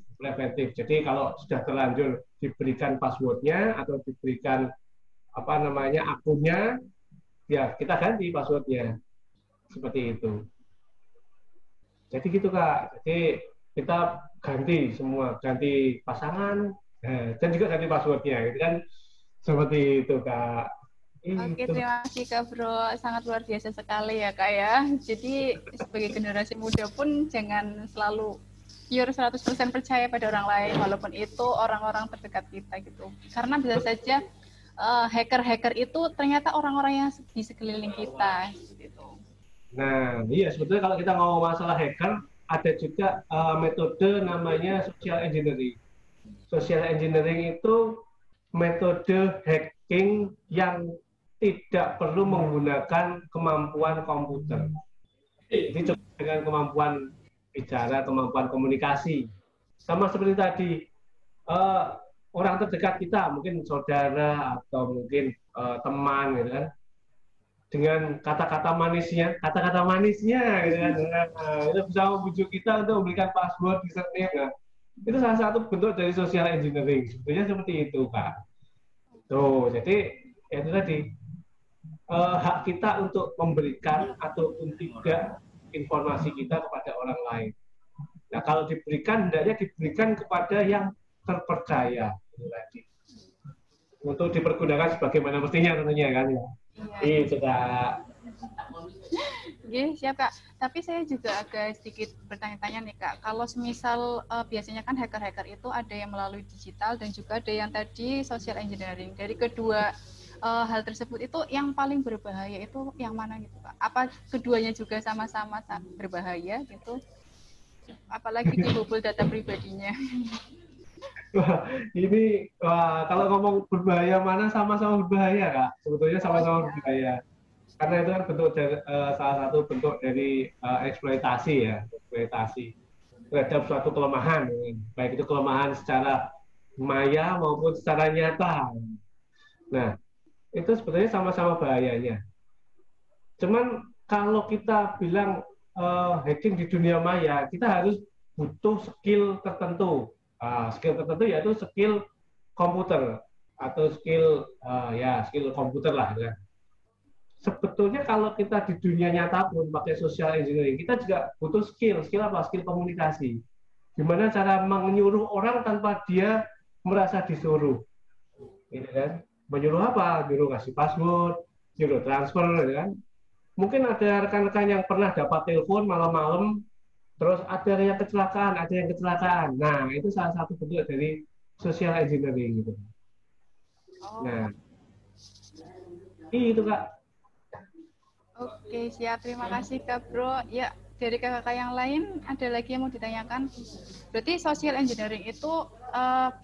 Jadi kalau sudah terlanjur diberikan passwordnya atau diberikan akunnya, ya kita ganti passwordnya, seperti itu. Jadi gitu, Kak. Jadi kita ganti semua, ganti pasangan, dan juga ganti passwordnya, gitu kan, seperti itu Kak. Oke, Itu. terima kasih Kak Bro. Sangat luar biasa sekali ya Kak ya. Jadi sebagai generasi muda pun jangan selalu pure 100% percaya pada orang lain, walaupun itu orang-orang terdekat kita gitu. Karena bisa saja hacker-hacker itu ternyata orang-orang yang di sekeliling kita gitu. Nah, iya sebetulnya kalau kita ngomong masalah hacker, ada juga metode namanya social engineering. Social engineering itu metode hacking yang tidak perlu menggunakan kemampuan komputer. Jadi cukup dengan kemampuan bicara, kemampuan komunikasi. Sama seperti tadi, orang terdekat kita, mungkin saudara atau mungkin teman, gitu kan, dengan kata-kata manisnya, gitu kan, itu bisa membujuk kita untuk memberikan password, username, nah, itu salah satu bentuk dari social engineering. Sebetulnya seperti itu, Pak. Tuh, jadi itu tadi hak kita untuk memberikan ataupun tidak informasi kita kepada orang lain. Nah, kalau diberikan, hendaknya diberikan kepada yang terpercaya. Itu tadi. Untuk dipergunakan sebagaimana mestinya tentunya kan ya. Itu Kak. Oke, siap Kak. Tapi saya juga agak sedikit bertanya-tanya nih Kak. Kalau semisal biasanya kan hacker-hacker itu ada yang melalui digital dan juga ada yang tadi social engineering. Dari kedua hal tersebut itu yang paling berbahaya itu yang mana gitu Kak? Apa keduanya juga sama-sama berbahaya gitu? Apalagi dibobol data pribadinya. Wah, ini kalau ngomong berbahaya mana sama-sama berbahaya Kak. Sebetulnya sama-sama berbahaya. Karena itu kan bentuk dari, salah satu bentuk dari eksploitasi ya, eksploitasi terhadap suatu kelemahan, baik itu kelemahan secara maya maupun secara nyata. Nah, itu sebetulnya sama-sama bahayanya. Cuman kalau kita bilang hacking di dunia maya, kita harus butuh skill tertentu. Skill tertentu yaitu skill komputer atau skill skill komputer lah. Ya. Sebetulnya kalau kita di dunia nyata pun pakai social engineering, kita juga butuh skill apa? Skill komunikasi. Gimana cara menyuruh orang tanpa dia merasa disuruh, gitu kan? Menyuruh apa? Nyuruh kasih password, nyuruh transfer, gitu kan? Mungkin ada rekan-rekan yang pernah dapat telepon malam-malam, terus ada yang kecelakaan, Nah, itu salah satu bentuk dari social engineering, gitu. Nah, itu Kak. Oke, siap. Terima kasih Kak Bro. Ya, dari kakak yang lain ada lagi yang mau ditanyakan. Berarti social engineering itu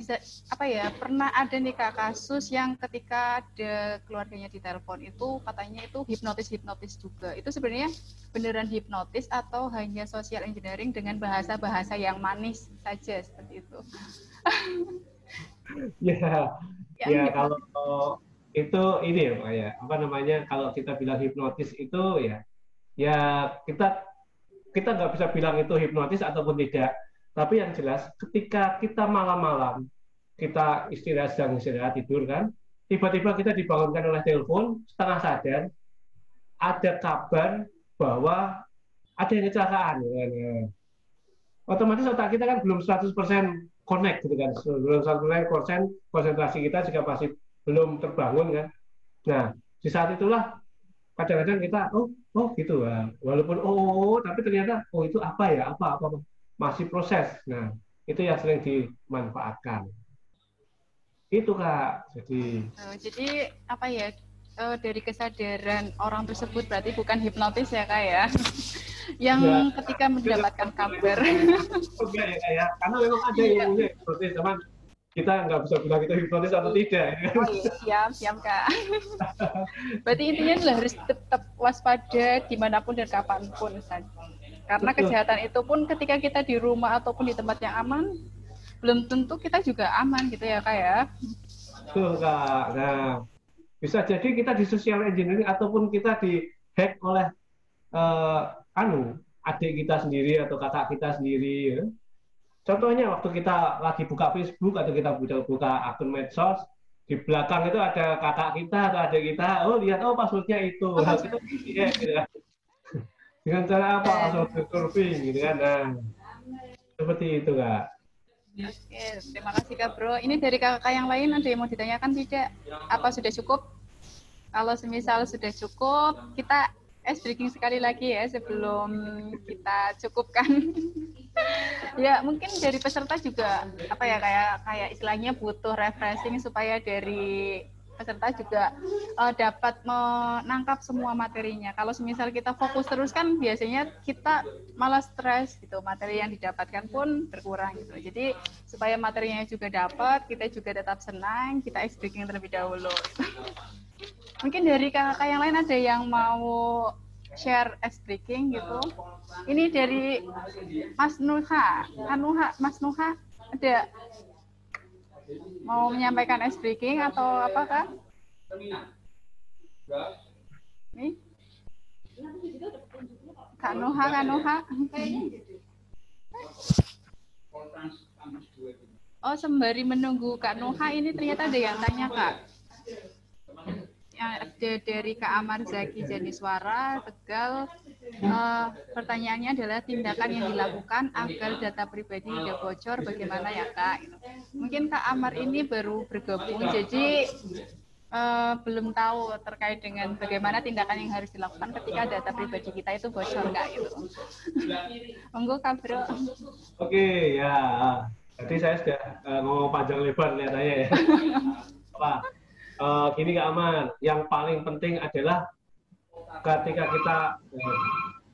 bisa apa ya? Pernah ada nih Kak kasus yang ketika ada keluarganya ditelepon itu katanya itu hipnotis juga. Itu sebenarnya beneran hipnotis atau hanya social engineering dengan bahasa-bahasa yang manis saja seperti itu? Ya kalau itu ini ya Pak ya, apa namanya, kalau kita bilang hipnotis itu ya kita nggak bisa bilang itu hipnotis ataupun tidak, tapi yang jelas ketika kita malam-malam kita sedang istirahat tidur kan, tiba-tiba kita dibangunkan oleh telepon setengah sadar, ada kabar bahwa ada yang kecelakaan, otomatis otak kita kan belum 100% connect gitu kan, belum 100% konsentrasi kita juga masih belum terbangun kan. Nah, di saat itulah kadang-kadang kita gitu ya. Walaupun tapi ternyata itu apa masih proses. Nah, itu yang sering dimanfaatkan. Itu Kak. Jadi apa ya? Dari kesadaran orang tersebut berarti bukan hipnotis ya Kak ya. Yang ketika mendapatkan kabar. Enggak ya Kak ya. Karena memang ada yang hipnotis, teman. Kita nggak bisa bilang itu hipnotis atau tidak. Oh iya, siap Kak. Berarti intinya harus tetap waspada dimanapun dan kapanpun saja. Karena kesehatan itu pun ketika kita di rumah ataupun di tempat yang aman, belum tentu kita juga aman gitu ya Kak ya. Betul Kak. Nah, bisa jadi kita di social engineering ataupun kita di hack oleh adik kita sendiri atau kakak kita sendiri. Ya. Contohnya waktu kita lagi buka Facebook atau kita buka akun medsos, di belakang itu ada kakak kita atau adik kita, lihat passwordnya itu, gitu kan. Dengan cara apa? Password surfing, gitu kan. Nah, Seperti itu, Kak. Oke, terima kasih Kak Bro. Ini dari kakak yang lain ada yang mau ditanyakan tidak? Apa sudah cukup? Kalau semisal sudah cukup, kita breaking sekali lagi ya sebelum kita cukupkan. Ya mungkin dari peserta juga apa ya kayak istilahnya butuh refreshing supaya dari peserta juga dapat menangkap semua materinya. Kalau semisal kita fokus terus kan biasanya kita malah stres gitu, materi yang didapatkan pun berkurang gitu. Jadi supaya materinya juga dapat, kita juga tetap senang, kita ice breaking terlebih dahulu. Mungkin dari kakak yang lain ada yang mau share ice breaking gitu. Ini dari Mas Nuha, Mas Nuha ada mau menyampaikan ice breaking atau apakah? Nih, Kak Nuha. Oh, sembari menunggu Kak Nuha, ini ternyata ada yang tanya Kak. Yang ada dari Kak Amar Zaki Janiswara, Tegal. Pertanyaannya adalah tindakan yang dilakukan agar data pribadi tidak bocor, bagaimana ya Kak? Mungkin Kak Amar ini baru bergabung, jadi belum tahu terkait dengan bagaimana tindakan yang harus dilakukan ketika data pribadi kita itu bocor Kak gitu. Monggo Kak Bro. Oke, ya. Tadi saya sudah ngomong panjang lebar lihatnya ya. Apa? Gini Kak Aman, yang paling penting adalah ketika kita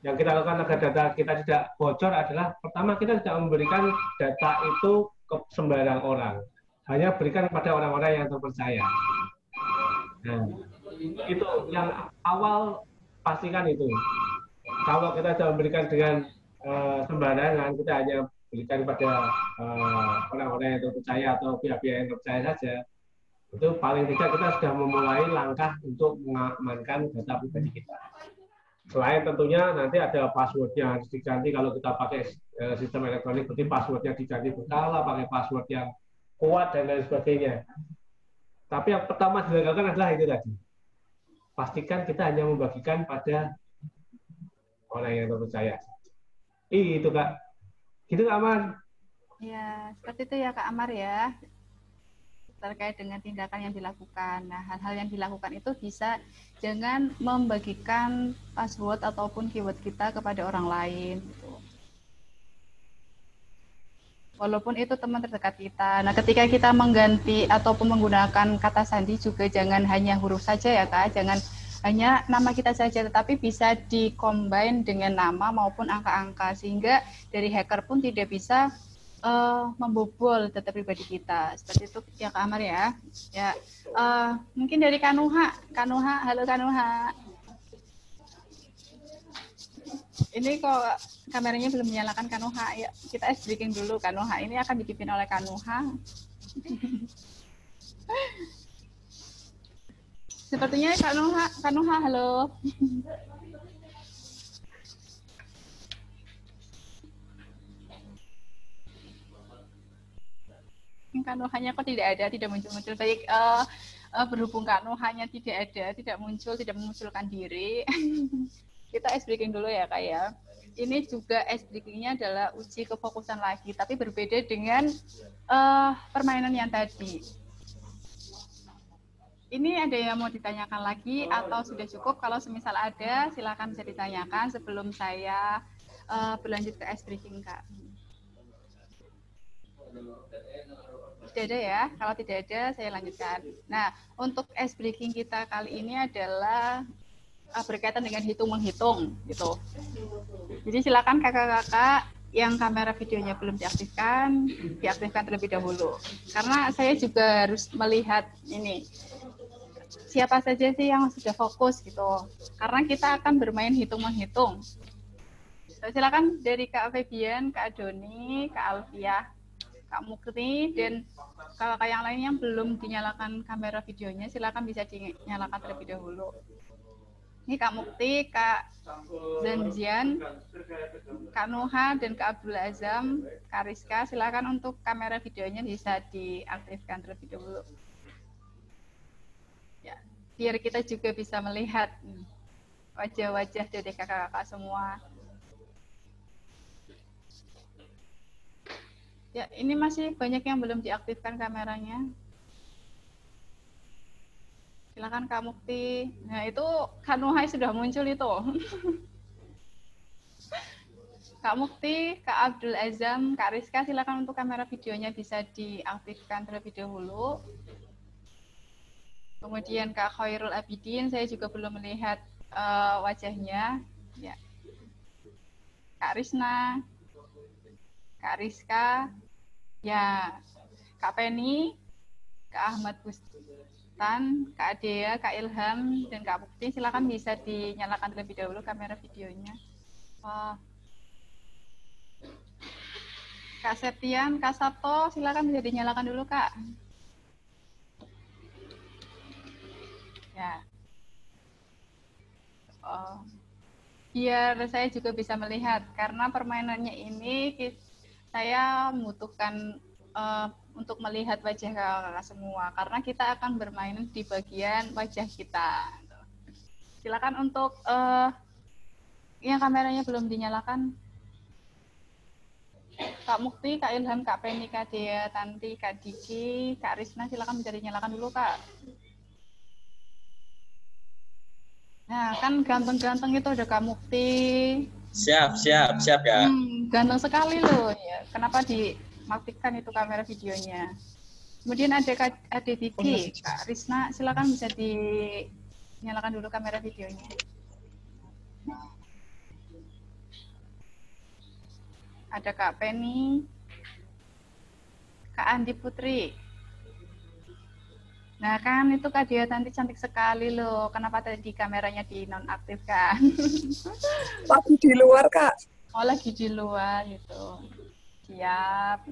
yang kita lakukan agar data kita tidak bocor adalah pertama kita tidak memberikan data itu ke sembarang orang, hanya berikan kepada orang-orang yang terpercaya. Nah, itu yang awal pastikan itu. Kalau kita sudah memberikan dengan sembarangan, kita hanya berikan pada orang-orang yang terpercaya atau pihak-pihak yang terpercaya saja. Itu paling tidak kita sudah memulai langkah untuk mengamankan data pribadi kita. Selain tentunya nanti ada passwordnya harus diganti kalau kita pakai sistem elektronik, berarti passwordnya diganti berkala, pakai password yang kuat dan lain sebagainya. Tapi yang pertama dilakukan adalah itu tadi. Pastikan kita hanya membagikan pada orang yang terpercaya. Itu Kak. Gitu Kak Amar. Ya, seperti itu ya Kak Amar ya. Terkait dengan tindakan yang dilakukan. Nah, hal-hal yang dilakukan itu bisa jangan membagikan password ataupun keyword kita kepada orang lain. Gitu. Walaupun itu teman terdekat kita. Nah, ketika kita mengganti ataupun menggunakan kata sandi juga jangan hanya huruf saja ya Kak. Jangan hanya nama kita saja, tetapi bisa dikombin dengan nama maupun angka-angka. Sehingga dari hacker pun tidak bisa membobol data pribadi kita. Seperti itu ya Kak Amar ya. Ya, mungkin dari Kanuha, halo Kanuha. Ini kok kameranya belum menyalakan Kanuha. Ya, kita ice breaking dulu Kanuha. Ini akan dipimpin oleh Kanuha. Sepertinya Kanuha, halo. Kanuhanya kok tidak muncul-muncul. Baik, berhubung Kanuhanya tidak ada, tidak memunculkan diri. Kita ice breaking dulu ya Kak ya. Ini juga ice breaking-nya adalah uji kefokusan lagi, tapi berbeda dengan permainan yang tadi. Ini ada yang mau ditanyakan lagi atau sudah cukup? Kalau semisal ada, silakan bisa ditanyakan sebelum saya berlanjut ke ice breaking Kak. Tidak ada ya, kalau tidak ada saya lanjutkan. Nah, untuk ice breaking kita kali ini adalah berkaitan dengan hitung-menghitung gitu. Jadi silakan kakak-kakak yang kamera videonya belum diaktifkan terlebih dahulu. Karena saya juga harus melihat ini, siapa saja sih yang sudah fokus gitu. Karena kita akan bermain hitung-menghitung. Silakan dari Kak Febian, Kak Doni, Kak Alfiah, Kak Mukri, dan kakak yang lain yang belum dinyalakan kamera videonya, silakan bisa dinyalakan terlebih dahulu. Ini Kak Mukti, Kak Zanzian, Kak Nuha, dan Kak Abdul Azam, Kak Rizka, silakan untuk kamera videonya bisa diaktifkan terlebih dahulu. Ya, biar kita juga bisa melihat wajah-wajah dari kakak-kakak semua. Ya, ini masih banyak yang belum diaktifkan kameranya. Silakan Kak Mukti. Nah, itu Kak Nuhai sudah muncul itu. Kak Mukti, Kak Abdul Azam, Kak Rizka, silakan untuk kamera videonya bisa diaktifkan terlebih dahulu. Kemudian Kak Khairul Abidin, saya juga belum melihat wajahnya. Ya. Kak Risna, Kak Rizka, ya, Kak Penny, Kak Ahmad Bustan, Kak Adea, Kak Ilham, dan Kak Mukti, silakan bisa dinyalakan terlebih dahulu kamera videonya. Wah. Kak Septian, Kak Sabto, silakan bisa dinyalakan dulu, Kak. Ya. Oh. Biar saya juga bisa melihat, karena permainannya ini saya membutuhkan untuk melihat wajah kakak semua, karena kita akan bermain di bagian wajah kita. Silakan untuk yang kameranya belum dinyalakan. Kak Mukti, Kak Ilham, Kak Penny, Kak Dea, Tanti, Kak Diki, Kak Risna, silakan bisa dinyalakan dulu, Kak. Nah, kan ganteng-ganteng itu ada Kak Mukti. Siap ya. Ganteng sekali loh. Ya, kenapa dimatikan itu kamera videonya? Kemudian ada Kak Diki, Kak Risna, silakan bisa dinyalakan dulu kamera videonya. Ada Kak Penny, Kak Andi Putri. Nah kan itu Kak Dia nanti cantik sekali loh. Kenapa tadi kameranya dinonaktifkan? Lagi di luar, Kak. Oh, lagi di luar gitu. Siap.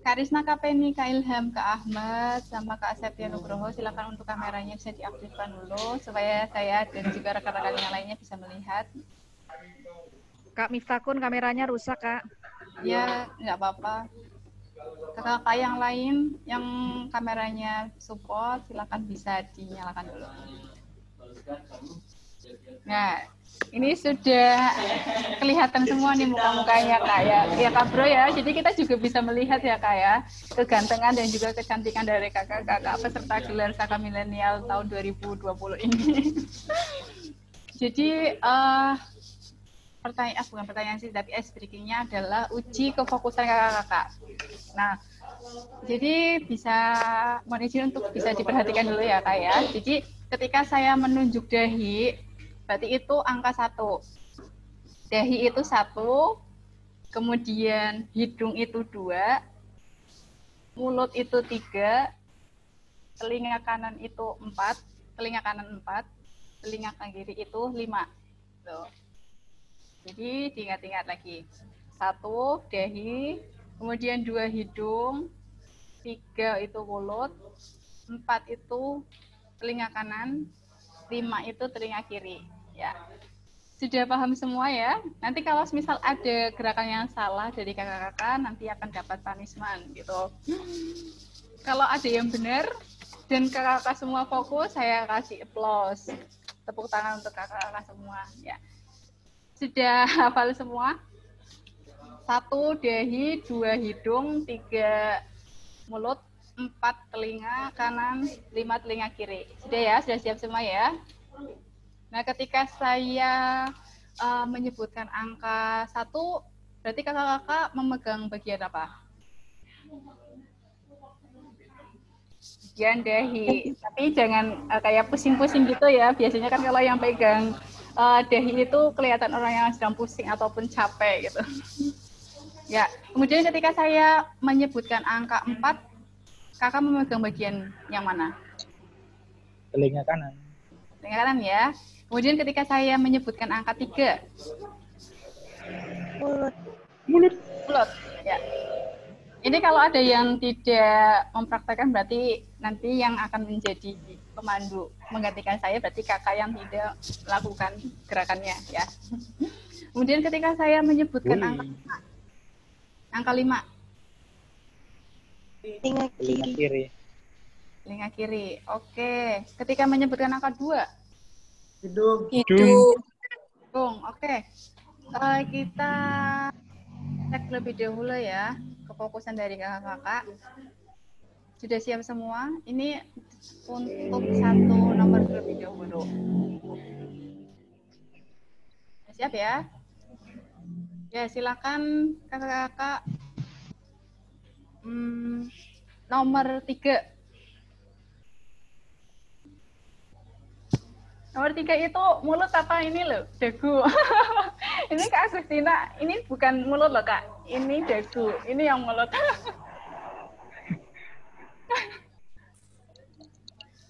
Kak Risna, Kak Penny, Kak Ilham, Kak Ahmad, sama Kak Septia Nugroho, silakan untuk kameranya bisa diaktifkan dulu supaya saya dan juga rekan-rekan yang lainnya bisa melihat. Kak Miftakun kameranya rusak, Kak. Ya, nggak apa-apa. Kakak yang lain yang kameranya support, silakan bisa dinyalakan dulu. Nah, ini sudah kelihatan semua nih muka-mukanya Kak ya. Ya Kak Bro ya, jadi kita juga bisa melihat ya Kak ya, kegantengan dan juga kecantikan dari kakak-kakak peserta gelar Saka Milenial tahun 2020 ini. Jadi, bukan pertanyaan sih, tapi ice breaking-nya adalah uji kefokusan kakak-kakak. Nah, jadi bisa mohon izin untuk bisa diperhatikan dulu ya Kak ya. Jadi ketika saya menunjuk dahi, berarti itu angka 1. Dahi itu 1, kemudian hidung itu 2, mulut itu 3, telinga kanan itu 4, telinga kanan 4, telinga kiri itu 5. Tuh. Jadi diingat-ingat lagi. 1 dahi, kemudian 2 hidung, 3 itu mulut, 4 itu telinga kanan, 5 itu telinga kiri. Ya. Sudah paham semua ya? Nanti kalau misal ada gerakan yang salah dari kakak-kakak, nanti akan dapat punishment gitu. Kalau ada yang benar dan kakak-kakak semua fokus, saya kasih applause. Tepuk tangan untuk kakak-kakak semua. Ya. Sudah hafal semua? 1 dahi, 2 hidung, 3 mulut, 4 telinga kanan, 5 telinga kiri. Sudah ya? Sudah siap semua ya? Nah, ketika saya menyebutkan angka 1, berarti kakak-kakak memegang bagian apa? Bagian dahi. Tapi jangan kayak pusing-pusing gitu ya. Biasanya kan kalau yang pegang dahi itu kelihatan orang yang sedang pusing ataupun capek gitu. Ya, kemudian ketika saya menyebutkan angka 4, kakak memegang bagian yang mana? Telinga kanan. Telinga kanan ya. Kemudian ketika saya menyebutkan angka 3. Mulut. Ya. Ini kalau ada yang tidak mempraktekkan berarti nanti yang akan menjadi pemandu menggantikan saya berarti kakak yang tidak melakukan gerakannya ya. Kemudian ketika saya menyebutkan angka 5. Telinga kiri. Telinga kiri. Oke. Ketika menyebutkan angka 2. Hidung. Oke. Kita cek lebih dahulu ya kefokusan dari kakak-kakak. Sudah siap semua? Ini untuk satu nomor terlebih dahulu. Siap ya? Ya, silakan kakak-kakak. Nomor 3. Nomor 3 itu mulut apa ini loh? Dagu. Ini Kak Agustina, ini bukan mulut loh Kak. Ini dagu, ini yang mulut.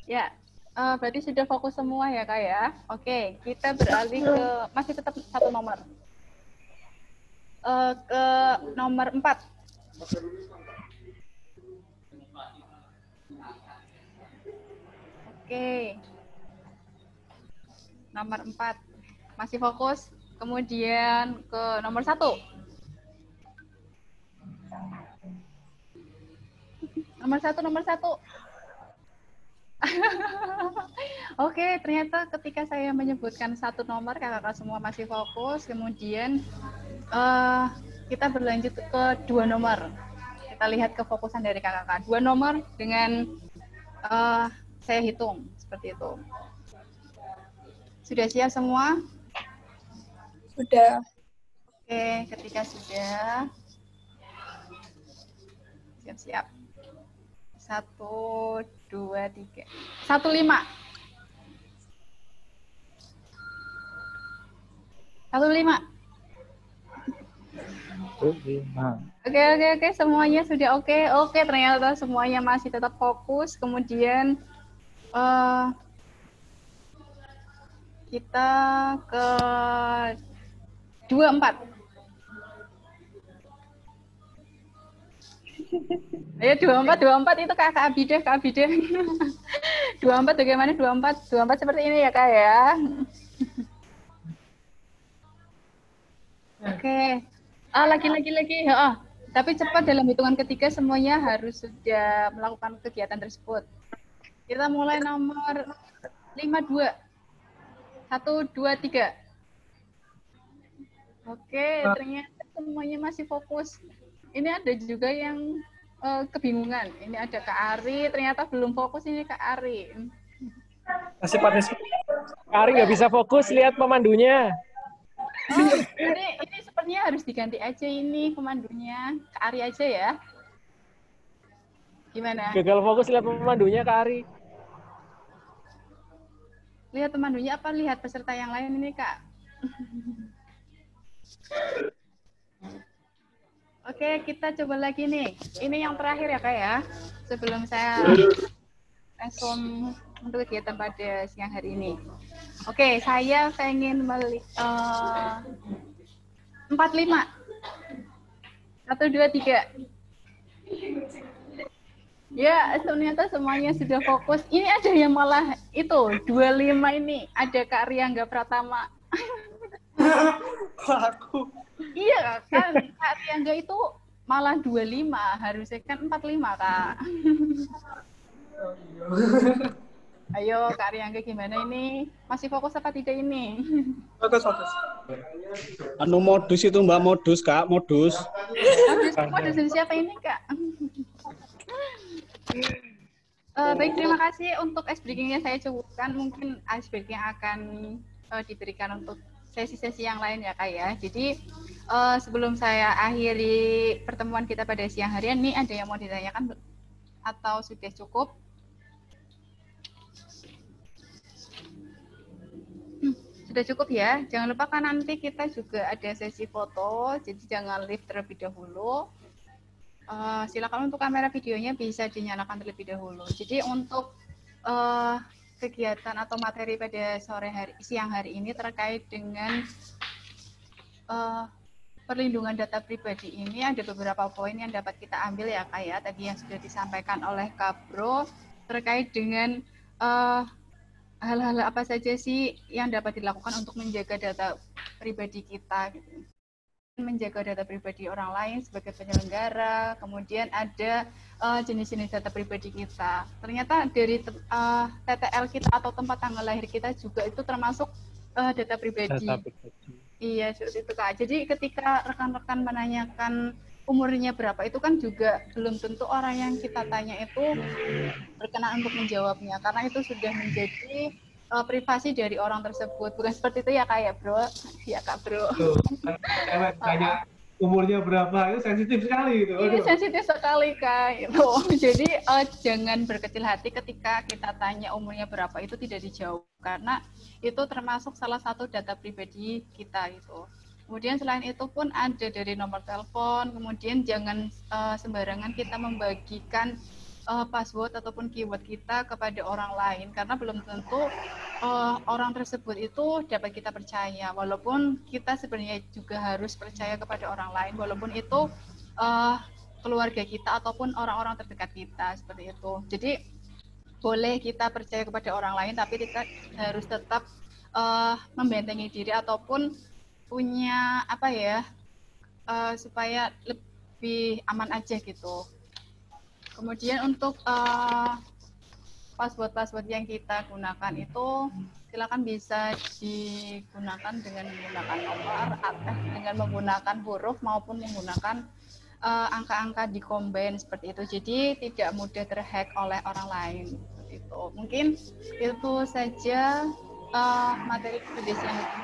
Ya, berarti sudah fokus semua ya Kak ya. Oke, kita beralih ke, masih tetap satu nomor. Ke nomor 4. Oke. Nomor 4. Masih fokus. Kemudian ke nomor 1. Nomor 1. Oke, ternyata ketika saya menyebutkan satu nomor, kakak-kakak semua masih fokus. Kemudian kita berlanjut ke 2 nomor. Kita lihat kefokusan dari kakak-kakak. 2 nomor dengan saya hitung seperti itu. Sudah siap semua? Sudah. Oke, ketika sudah, siap-siap. 1, 2, 3. 1, 5. 1, 5. Oke, semuanya sudah oke. Oke, ternyata semuanya masih tetap fokus. Kemudian kita ke 24. Ayo 24 itu Kak Abidah. 24 bagaimana 24 seperti ini ya Kak ya. Oke. Lagi. Tapi cepat dalam hitungan ketiga semuanya harus sudah melakukan kegiatan tersebut. Kita mulai nomor 52. 1, 2, 3. Oke, ternyata semuanya masih fokus. Ini ada juga yang kebingungan. Ini ada Kak Ari, ternyata belum fokus ini Kak Ari. Masih pada Kak Ari nggak bisa fokus, lihat pemandunya. Ini sepertinya harus diganti aja ini pemandunya. Kak Ari aja ya. Gimana? Gagal fokus, lihat pemandunya Kak Ari. Lihat pemandunya apa lihat peserta yang lain ini Kak? Oke, kita coba lagi nih. Ini yang terakhir ya Kak ya. Sebelum saya langsung untuk kegiatan pada siang hari ini. Oke, saya pengen 45. 1, 2, 3. Ya, ternyata semuanya sudah fokus. Ini ada yang malah itu 25 ini. Ada Kak Riangga Pratama. Aku. Iya kan, Kak Riangga itu malah 25, harusnya kan 45 Kak. Ayo Kak Riangga gimana ini? Masih fokus apa tidak ini? Fokus. Modus itu Mbak, modus Kak, modus. Modus siapa ini Kak? Baik, terima kasih untuk ice breaking-nya saya cukupkan. Mungkin ice breaking akan diberikan untuk sesi-sesi yang lain ya Kak ya. Jadi sebelum saya akhiri pertemuan kita pada siang harian, nih ada yang mau ditanyakan atau sudah cukup? Sudah cukup ya. Jangan lupa kan nanti kita juga ada sesi foto, jadi jangan leave terlebih dahulu. Silakan untuk kamera videonya bisa dinyalakan terlebih dahulu. Jadi untuk kegiatan atau materi pada siang hari ini terkait dengan perlindungan data pribadi ini ada beberapa poin yang dapat kita ambil ya Kak ya. Tadi yang sudah disampaikan oleh Kabro terkait dengan hal-hal apa saja sih yang dapat dilakukan untuk menjaga data pribadi kita gitu. Menjaga data pribadi orang lain sebagai penyelenggara, kemudian ada jenis-jenis data pribadi kita. Ternyata dari TTL kita atau tempat tanggal lahir kita juga itu termasuk data pribadi. Iya, seperti itu Kak. Jadi ketika rekan-rekan menanyakan umurnya berapa, itu kan juga belum tentu orang yang kita tanya itu berkenan untuk menjawabnya, karena itu sudah menjadi privasi dari orang tersebut. Bukan seperti itu ya Kak ya, Bro? Ya Kak, Bro. Tuh, cewek tanya umurnya berapa, itu sensitif sekali gitu. Ini sensitif sekali Kak. Itu. Jadi jangan berkecil hati ketika kita tanya umurnya berapa, itu tidak dijawab, karena itu termasuk salah satu data pribadi kita itu. Kemudian selain itu pun ada dari nomor telepon, kemudian jangan sembarangan kita membagikan password ataupun keyword kita kepada orang lain, karena belum tentu orang tersebut itu dapat kita percaya, walaupun kita sebenarnya juga harus percaya kepada orang lain, walaupun itu keluarga kita ataupun orang-orang terdekat kita, seperti itu. Jadi boleh kita percaya kepada orang lain, tapi kita harus tetap membentengi diri ataupun punya apa ya, supaya lebih aman aja gitu. Kemudian untuk password yang kita gunakan itu silakan bisa digunakan dengan menggunakan nomor, dengan menggunakan huruf maupun menggunakan angka-angka dikombin seperti itu. Jadi tidak mudah terhack oleh orang lain seperti itu. Mungkin itu saja materi yang ini.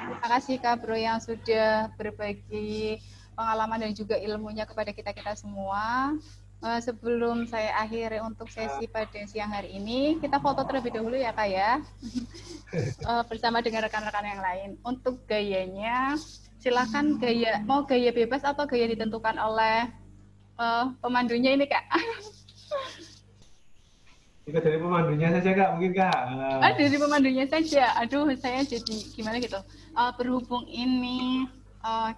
Terima kasih Kak Bro yang sudah berbagi pengalaman dan juga ilmunya kepada kita semua. Sebelum saya akhiri untuk sesi pada siang hari ini, kita foto terlebih dahulu ya Kak ya, bersama dengan rekan-rekan yang lain. Untuk gayanya, silakan mau gaya bebas atau gaya ditentukan oleh pemandunya ini Kak. Ikut dari pemandunya saja Kak, mungkin Kak. Dari pemandunya saja. Aduh, saya jadi gimana gitu. Berhubung ini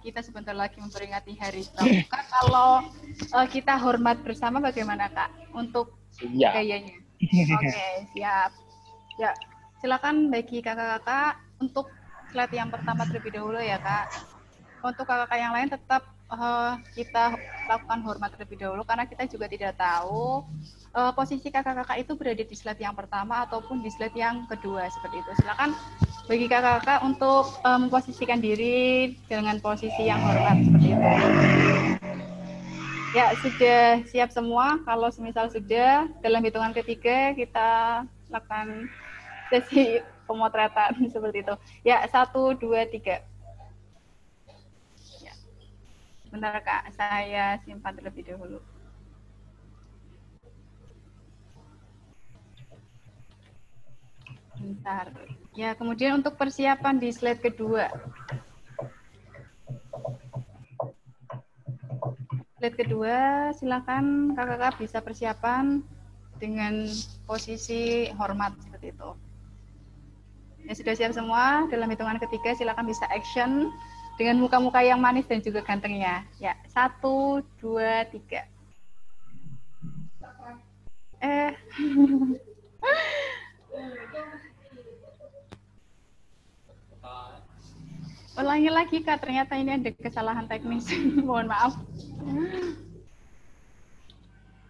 kita sebentar lagi memperingati Hari Pramuka. Kalau kita hormat bersama bagaimana Kak untuk gayanya? Oke, siap. Ya, silakan bagi kakak-kakak untuk slide yang pertama terlebih dahulu ya Kak. Untuk kakak-kakak yang lain tetap kita lakukan hormat terlebih dahulu, karena kita juga tidak tahu posisi kakak-kakak itu berada di slide yang pertama ataupun di slide yang kedua, seperti itu. Silakan bagi kakak-kakak untuk memposisikan diri dengan posisi yang hormat seperti itu. Ya, sudah siap semua. Kalau semisal sudah, dalam hitungan ketiga kita lakukan sesi pemotretan seperti itu. Ya, 1, 2, 3. Ya. Bentar Kak, saya simpan terlebih dahulu. Bentar. Ya, kemudian untuk persiapan di slide kedua. Slide kedua, silakan kakak-kakak bisa persiapan dengan posisi hormat seperti itu. Ya, sudah siap semua? Dalam hitungan ketiga, silakan bisa action dengan muka-muka yang manis dan juga gantengnya. Ya, 1, 2, 3. Ulangi lagi Kak, ternyata ini ada kesalahan teknis. Mohon maaf.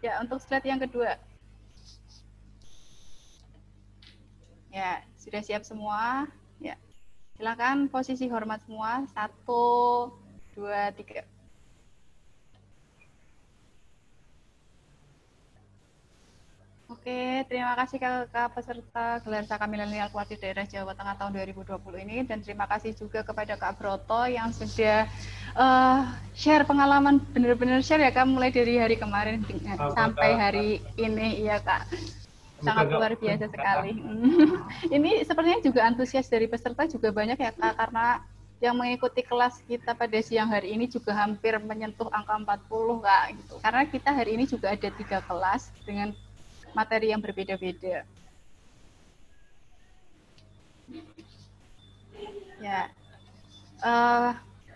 Ya, untuk slide yang kedua. Ya, sudah siap semua? Ya. Silakan posisi hormat semua. 1, 2, 3. Oke, terima kasih kakak peserta gelar Saka Milenial Kuarti Daerah Jawa Tengah tahun 2020 ini, dan terima kasih juga kepada Kak Broto yang sudah share pengalaman, benar-benar share ya Kak, mulai dari hari kemarin sampai hari ini, iya Kak. Sangat luar biasa sekali. Ini sepertinya juga antusias dari peserta juga banyak ya Kak, karena yang mengikuti kelas kita pada siang hari ini juga hampir menyentuh angka 40 Kak, gitu. Karena kita hari ini juga ada 3 kelas dengan materi yang berbeda-beda. Ya,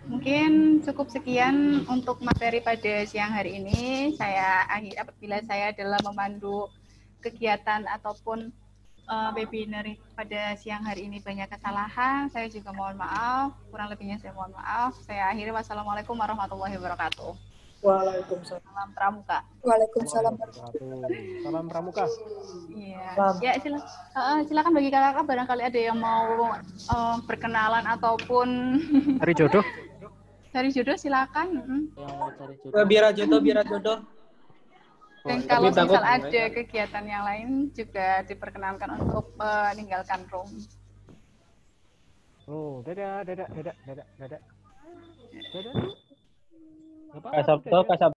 mungkin cukup sekian untuk materi pada siang hari ini. Apabila saya adalah memandu kegiatan ataupun webinar pada siang hari ini banyak kesalahan, saya juga mohon maaf. Kurang lebihnya saya mohon maaf. Saya akhiri, wassalamualaikum warahmatullahi wabarakatuh. Waalaikumsalam. Salam pramuka. Waalaikumsalam. Salam pramuka. Iya. Ya, silakan bagi kakak barangkali ada yang mau berkenalan ataupun Cari jodoh. cari jodoh silakan. Biar jodoh. Dan kalau misal ada kegiatan yang lain juga diperkenankan untuk meninggalkan room. Oh, dadah. Kak Sabto,